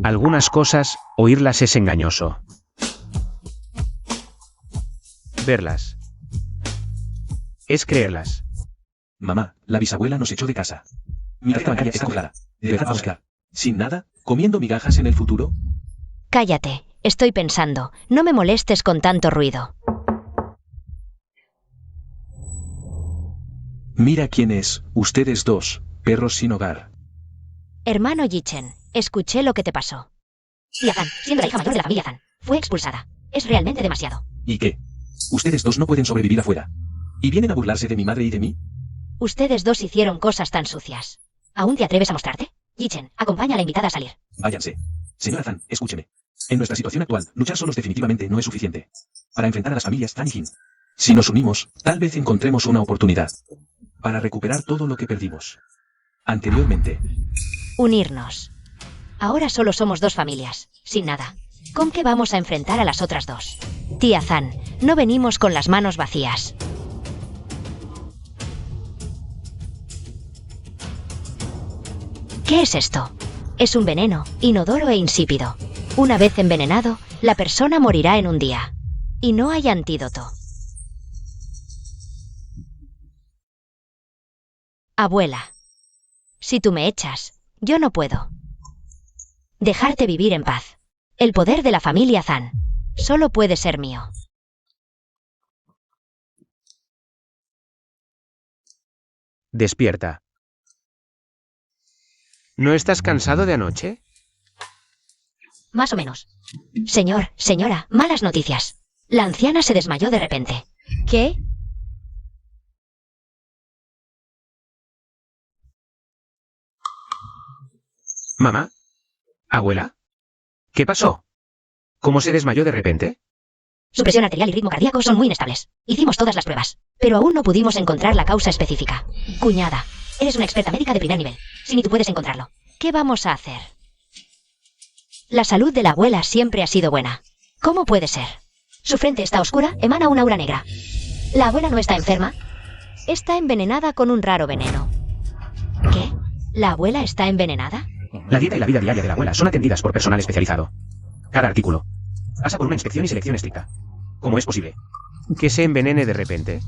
Algunas cosas, oírlas es engañoso. Verlas es creerlas. Mamá, la bisabuela nos echó de casa. Mi tarjeta bancaria está congelada. ¿De verdad, Oscar? ¿Sin nada? ¿Comiendo migajas en el futuro? Cállate, estoy pensando, no me molestes con tanto ruido. Mira quién es, ustedes dos, perros sin hogar. Hermano Yichen, escuché lo que te pasó. Tía Zan, siendo la hija mayor de la familia Zan, fue expulsada. Es realmente demasiado. ¿Y qué? Ustedes dos no pueden sobrevivir afuera. ¿Y vienen a burlarse de mi madre y de mí? Ustedes dos hicieron cosas tan sucias. ¿Aún te atreves a mostrarte? Yichen, acompaña a la invitada a salir. Váyanse. Señora Zan, escúcheme. En nuestra situación actual, luchar solos definitivamente no es suficiente. Para enfrentar a las familias Zan y Jin. Si nos unimos, tal vez encontremos una oportunidad. Para recuperar todo lo que perdimos anteriormente. Unirnos. Ahora solo somos dos familias, sin nada. ¿Con qué vamos a enfrentar a las otras dos? Tía Zan, no venimos con las manos vacías. ¿Qué es esto? Es un veneno, inodoro e insípido. Una vez envenenado, la persona morirá en un día. Y no hay antídoto. Abuela. Si tú me echas, yo no puedo dejarte vivir en paz. El poder de la familia Zan solo puede ser mío. Despierta. ¿No estás cansado de anoche? Más o menos. Señor, señora, malas noticias. La anciana se desmayó de repente. ¿Qué? ¿Mamá? ¿Abuela? ¿Qué pasó? ¿Cómo se desmayó de repente? Su presión arterial y ritmo cardíaco son muy inestables. Hicimos todas las pruebas, pero aún no pudimos encontrar la causa específica. Cuñada, eres una experta médica de primer nivel. Si ni tú puedes encontrarlo, ¿qué vamos a hacer? La salud de la abuela siempre ha sido buena. ¿Cómo puede ser? Su frente está oscura, emana una aura negra. ¿La abuela no está enferma? Está envenenada con un raro veneno. ¿Qué? ¿La abuela está envenenada? La dieta y la vida diaria de la abuela son atendidas por personal especializado. Cada artículo pasa por una inspección y selección estricta. ¿Cómo es posible que se envenene de repente?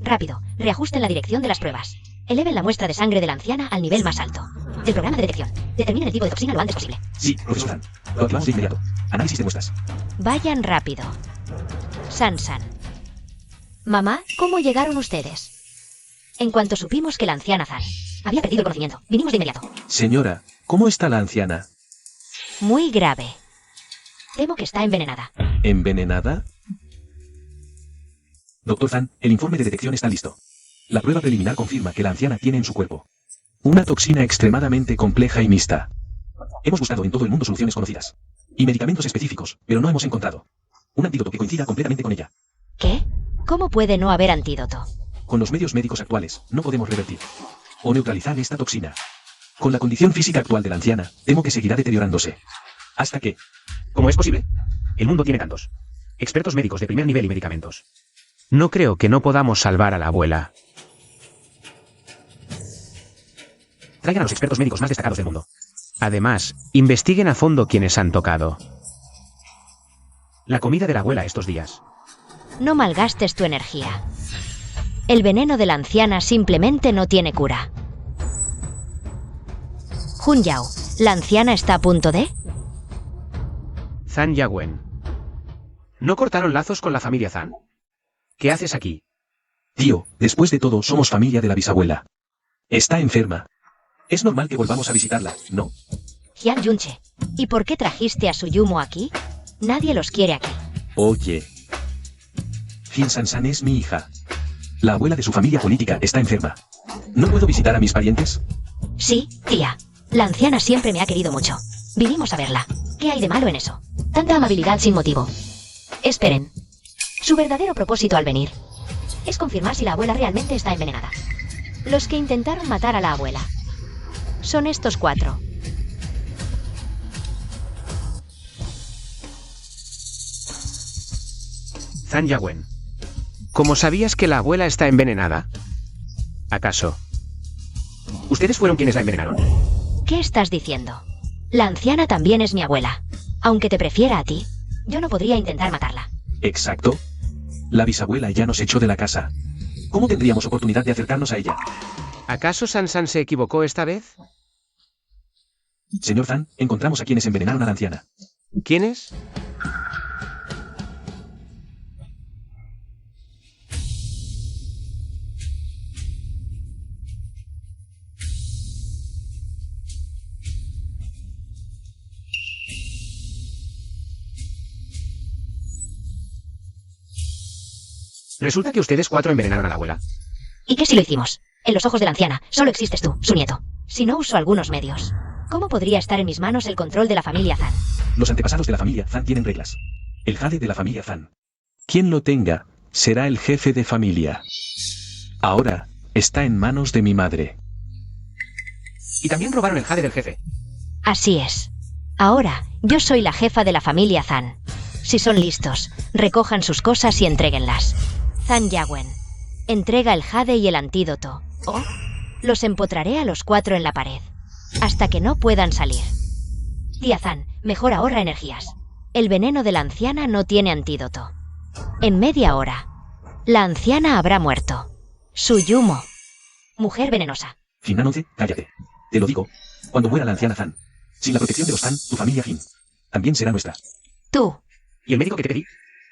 Rápido, reajusten la dirección de las pruebas. Eleven la muestra de sangre de la anciana al nivel más alto. Del programa de detección. Determinen el tipo de toxina lo antes posible. Sí, profesor Zan. Lo activamos de inmediato. Análisis de muestras. Vayan rápido. San. Mamá, ¿cómo llegaron ustedes? En cuanto supimos que la anciana Zan había perdido el conocimiento, vinimos de inmediato. Señora, ¿cómo está la anciana? Muy grave. Temo que está envenenada. ¿Envenenada? Doctor Zan, el informe de detección está listo. La prueba preliminar confirma que la anciana tiene en su cuerpo una toxina extremadamente compleja y mixta. Hemos buscado en todo el mundo soluciones conocidas y medicamentos específicos, pero no hemos encontrado un antídoto que coincida completamente con ella. ¿Qué? ¿Cómo puede no haber antídoto? Con los medios médicos actuales, no podemos revertir o neutralizar esta toxina. Con la condición física actual de la anciana, temo que seguirá deteriorándose. Hasta que... ¿Cómo es posible? El mundo tiene tantos expertos médicos de primer nivel y medicamentos. No creo que no podamos salvar a la abuela. Traigan a los expertos médicos más destacados del mundo. Además, investiguen a fondo quienes han tocado la comida de la abuela estos días. No malgastes tu energía. El veneno de la anciana simplemente no tiene cura. Jun Yao, ¿la anciana está a punto de...? Zan Yawen. ¿No cortaron lazos con la familia Zan? ¿Qué haces aquí? Tío, después de todo somos familia de la bisabuela. Está enferma. Es normal que volvamos a visitarla, ¿no? Jian Yunche, ¿y por qué trajiste a su Yumo aquí? Nadie los quiere aquí. Oye. Jin San es mi hija. La abuela de su familia política está enferma. ¿No puedo visitar a mis parientes? Sí, tía. La anciana siempre me ha querido mucho. Vinimos a verla. ¿Qué hay de malo en eso? Tanta amabilidad sin motivo. Esperen. Su verdadero propósito al venir es confirmar si la abuela realmente está envenenada. Los que intentaron matar a la abuela son estos 4. Zan Yawen. ¿Cómo sabías que la abuela está envenenada? ¿Acaso ustedes fueron quienes la envenenaron? ¿Qué estás diciendo? La anciana también es mi abuela. Aunque te prefiera a ti, yo no podría intentar matarla. Exacto. La bisabuela ya nos echó de la casa. ¿Cómo tendríamos oportunidad de acercarnos a ella? ¿Acaso San se equivocó esta vez? Señor Zan, encontramos a quienes envenenaron a la anciana. ¿Quiénes? Resulta que ustedes 4 envenenaron a la abuela. ¿Y qué si lo hicimos? En los ojos de la anciana, solo existes tú, su nieto. Si no uso algunos medios, ¿cómo podría estar en mis manos el control de la familia Zan? Los antepasados de la familia Zan tienen reglas. El jade de la familia Zan. Quien lo tenga, será el jefe de familia. Ahora, está en manos de mi madre. Y también robaron el jade del jefe. Así es. Ahora, yo soy la jefa de la familia Zan. Si son listos, recojan sus cosas y entréguenlas. Zan Yagüen, entrega el jade y el antídoto. O los empotraré a los 4 en la pared, hasta que no puedan salir. Tía Zan, mejor ahorra energías. El veneno de la anciana no tiene antídoto. En media hora, la anciana habrá muerto. Su Yumo. Mujer venenosa. Finanonce, cállate. Te lo digo, cuando muera la anciana Zan, sin la protección de los Zan, tu familia Jin también será nuestra. Tú, ¿Y el médico que te pedí?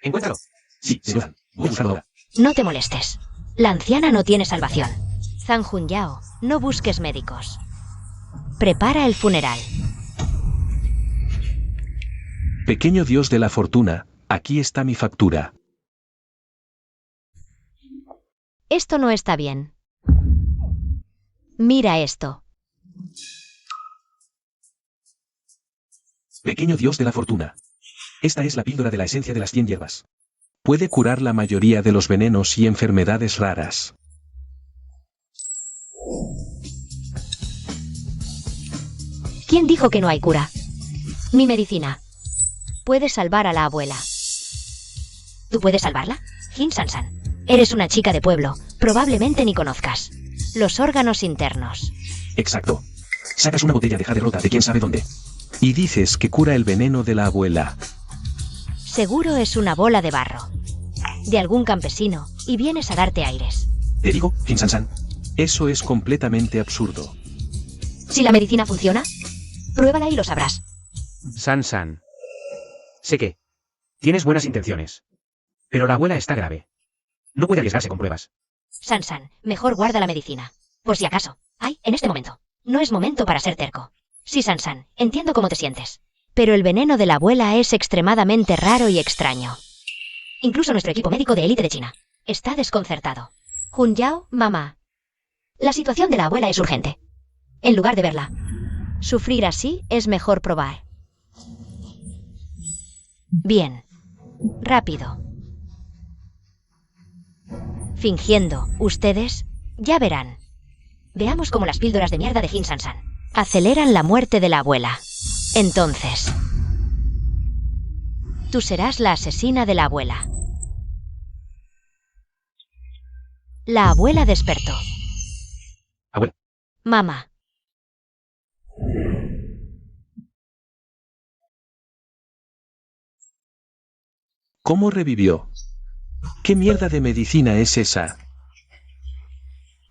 Encuéntralo. Sí, señor Zan, voy a buscarlo ahora. no te molestes. La anciana no tiene salvación. Zan Junyao, no busques médicos. Prepara el funeral. Pequeño dios de la fortuna, aquí está mi factura. Esto no está bien. Mira esto. Pequeño dios de la fortuna. Esta es la píldora de la esencia de las 100 hierbas. Puede curar la mayoría de los venenos y enfermedades raras. ¿Quién dijo que no hay cura? Mi medicina. Puede salvar a la abuela. ¿Tú puedes salvarla? Jin Sansan. Eres una chica de pueblo. Probablemente ni conozcas los órganos internos. Exacto. Sacas una botella de jade rota de quién sabe dónde. Y dices que cura el veneno de la abuela. Seguro es una bola de barro. De algún campesino, y vienes a darte aires. Te digo, Jin Sansan, eso es completamente absurdo. Si la medicina funciona, pruébala y lo sabrás. San. Sé que tienes buenas intenciones, pero la abuela está grave. No puede arriesgarse con pruebas. Sansan, mejor guarda la medicina. Por si acaso. Ay, en este momento. No es momento para ser terco. Sí, Sansan, entiendo cómo te sientes. Pero el veneno de la abuela es extremadamente raro y extraño. Incluso nuestro equipo médico de élite de China está desconcertado. Junyao, mamá. La situación de la abuela es urgente. En lugar de verla sufrir así, es mejor probar. Bien. Rápido. Fingiendo, ustedes ya verán. Veamos cómo las píldoras de mierda de Jin Sansan aceleran la muerte de la abuela. Entonces, tú serás la asesina de la abuela. La abuela despertó. Abuela. Mamá. ¿Cómo revivió? ¿Qué mierda de medicina es esa?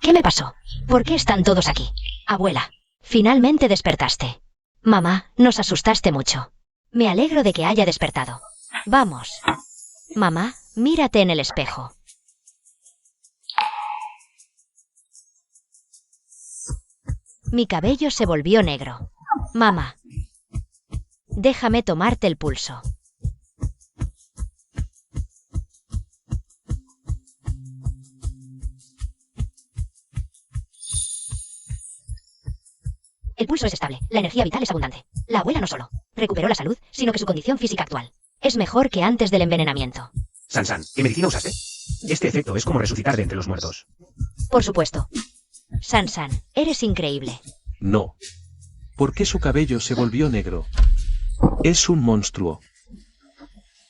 ¿Qué me pasó? ¿Por qué están todos aquí? Abuela, finalmente despertaste. Mamá, nos asustaste mucho. Me alegro de que haya despertado. Vamos. Mamá, mírate en el espejo. Mi cabello se volvió negro. Mamá, déjame tomarte el pulso. El pulso es estable, la energía vital es abundante. La abuela no solo recuperó la salud, sino que su condición física actual es mejor que antes del envenenamiento. San, ¿qué medicina usaste? Este efecto es como resucitar de entre los muertos. Por supuesto. Sansan, eres increíble. No. ¿Por qué su cabello se volvió negro? Es un monstruo.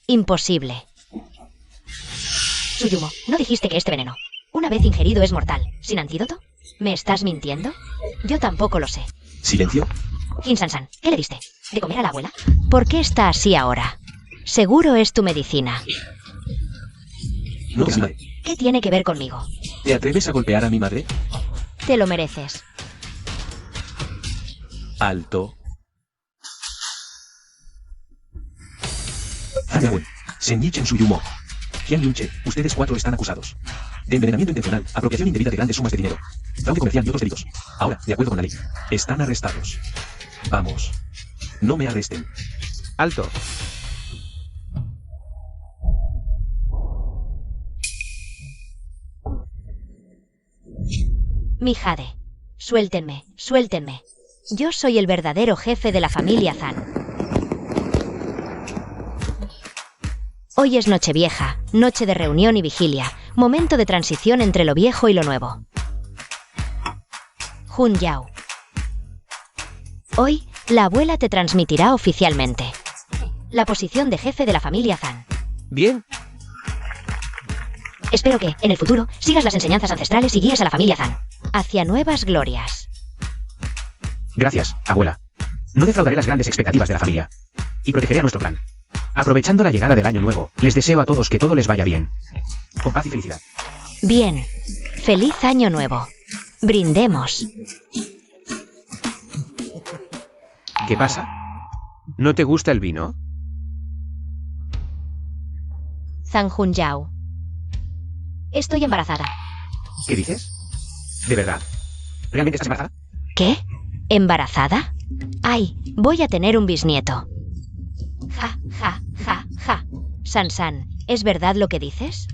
Imposible. Tsuyumo, ¿no dijiste que este veneno, una vez ingerido, es mortal, sin antídoto? ¿Me estás mintiendo? Yo tampoco lo sé. ¿Silencio? Jin Sansan, ¿qué le diste? ¿De comer a la abuela? ¿Por qué está así ahora? Seguro es tu medicina. No, madre. ¿Qué tiene que ver conmigo? ¿Te atreves a golpear a mi madre? Te lo mereces. Alto. Zhang Yawen, Senyi Chen Suyumo, Jian Yunche, ustedes 4 están acusados de envenenamiento intencional, apropiación indebida de grandes sumas de dinero, fraude comercial y otros delitos. Ahora, de acuerdo con la ley, están arrestados. Vamos. No me arresten. Alto. Mi jade. Suéltenme, suéltenme. Yo soy el verdadero jefe de la familia Zhan. Hoy es Nochevieja, noche de reunión y vigilia, momento de transición entre lo viejo y lo nuevo. Jun Yao. Hoy, la abuela te transmitirá oficialmente la posición de jefe de la familia Zhan. Bien. Espero que, en el futuro, sigas las enseñanzas ancestrales y guíes a la familia Zhan hacia nuevas glorias. Gracias, abuela. No defraudaré las grandes expectativas de la familia. Y protegeré a nuestro clan. Aprovechando la llegada del año nuevo, les deseo a todos que todo les vaya bien. Con paz y felicidad. Bien. Feliz año nuevo. Brindemos. ¿Qué pasa? ¿No te gusta el vino? Zhang Hunyao. Estoy embarazada. ¿Qué dices? ¿De verdad? ¿Realmente estás embarazada? ¿Qué? ¿Embarazada? ¡Ay! Voy a tener un bisnieto. Ja, ja, ja, ja. San, ¿es verdad lo que dices?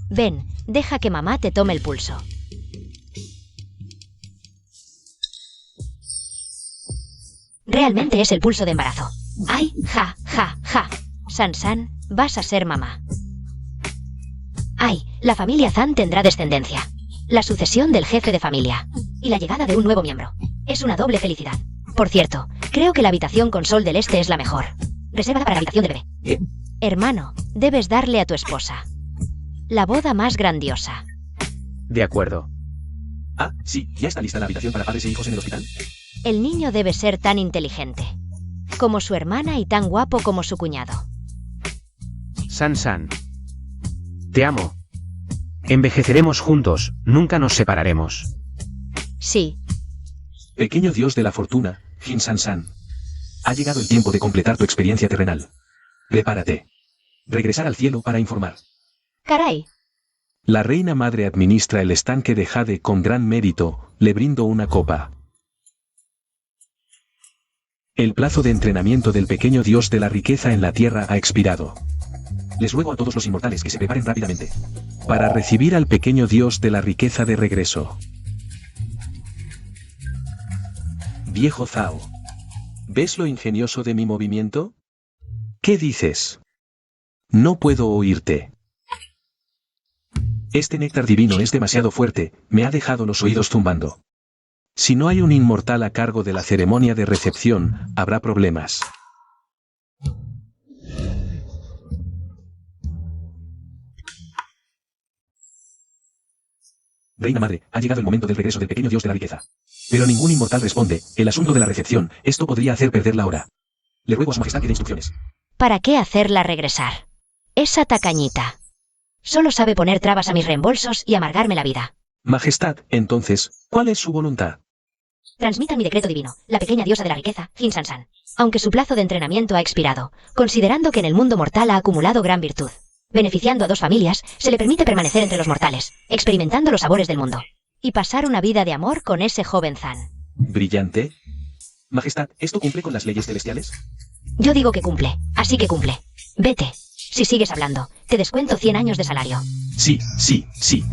Ven, deja que mamá te tome el pulso. Realmente es el pulso de embarazo. ¡Ay! Ja, ja, ja. San, vas a ser mamá. ¡Ay! La familia Zhan tendrá descendencia. La sucesión del jefe de familia. Y la llegada de un nuevo miembro. Es una doble felicidad. Por cierto, creo que la habitación con sol del este es la mejor. Resérvala para la habitación de bebé. Hermano, debes darle a tu esposa la boda más grandiosa. De acuerdo. Ah, sí, ya está lista la habitación para padres e hijos en el hospital. El niño debe ser tan inteligente como su hermana y tan guapo como su cuñado. San. Te amo. Envejeceremos juntos, nunca nos separaremos. Sí. Pequeño dios de la fortuna, Jin San. Ha llegado el tiempo de completar tu experiencia terrenal. Prepárate. Regresar al cielo para informar. Caray. La reina madre administra el estanque de jade con gran mérito, le brindo una copa. El plazo de entrenamiento del pequeño dios de la riqueza en la tierra ha expirado. Les ruego a todos los inmortales que se preparen rápidamente para recibir al pequeño dios de la riqueza de regreso. Viejo Zhao. ¿Ves lo ingenioso de mi movimiento? ¿Qué dices? No puedo oírte. Este néctar divino es demasiado fuerte, me ha dejado los oídos zumbando. Si no hay un inmortal a cargo de la ceremonia de recepción, habrá problemas. Reina Madre, ha llegado el momento del regreso del pequeño dios de la riqueza. Pero ningún inmortal responde, el asunto de la recepción, esto podría hacer perder la hora. Le ruego a su majestad que dé instrucciones. ¿Para qué hacerla regresar? Esa tacañita solo sabe poner trabas a mis reembolsos y amargarme la vida. Majestad, entonces, ¿cuál es su voluntad? Transmitan mi decreto divino, la pequeña diosa de la riqueza, Jin San. Aunque su plazo de entrenamiento ha expirado, considerando que en el mundo mortal ha acumulado gran virtud, beneficiando a 2 familias, se le permite permanecer entre los mortales, experimentando los sabores del mundo, y pasar una vida de amor con ese joven Zhan. ¿Brillante? Majestad, ¿esto cumple con las leyes celestiales? Yo digo que cumple, así que cumple. Vete. Si sigues hablando, te descuento 100 años de salario. Sí,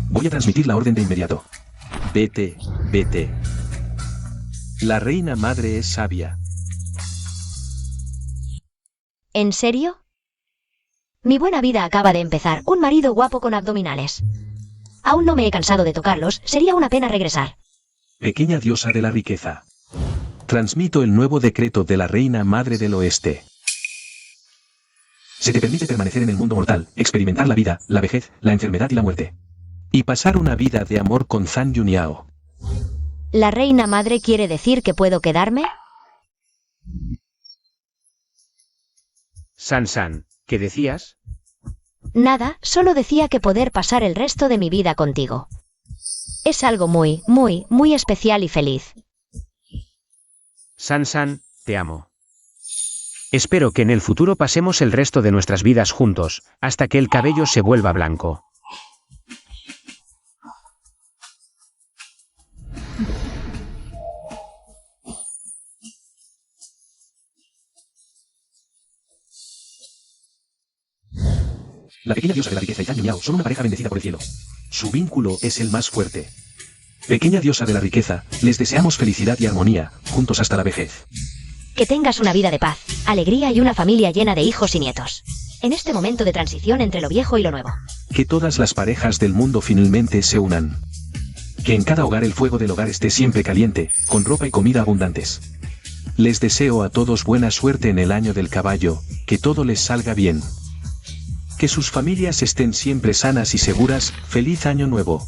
voy a transmitir la orden de inmediato. Vete. La reina madre es sabia. ¿En serio? Mi buena vida acaba de empezar, un marido guapo con abdominales. Aún no me he cansado de tocarlos, sería una pena regresar. Pequeña diosa de la riqueza. Transmito el nuevo decreto de la reina madre del oeste. Se te permite permanecer en el mundo mortal, experimentar la vida, la vejez, la enfermedad y la muerte. Y pasar una vida de amor con Zhan Yunyao. ¿La reina madre quiere decir que puedo quedarme? San, ¿qué decías? Nada, solo decía que poder pasar el resto de mi vida contigo. Es algo muy, muy, muy especial y feliz. San, te amo. Espero que en el futuro pasemos el resto de nuestras vidas juntos, hasta que el cabello se vuelva blanco. La pequeña diosa de la riqueza y Zhang Miao son una pareja bendecida por el cielo. Su vínculo es el más fuerte. Pequeña diosa de la riqueza, les deseamos felicidad y armonía, juntos hasta la vejez. Que tengas una vida de paz, alegría y una familia llena de hijos y nietos. En este momento de transición entre lo viejo y lo nuevo. Que todas las parejas del mundo finalmente se unan. Que en cada hogar el fuego del hogar esté siempre caliente, con ropa y comida abundantes. Les deseo a todos buena suerte en el año del caballo, que todo les salga bien. Que sus familias estén siempre sanas y seguras. ¡Feliz Año Nuevo!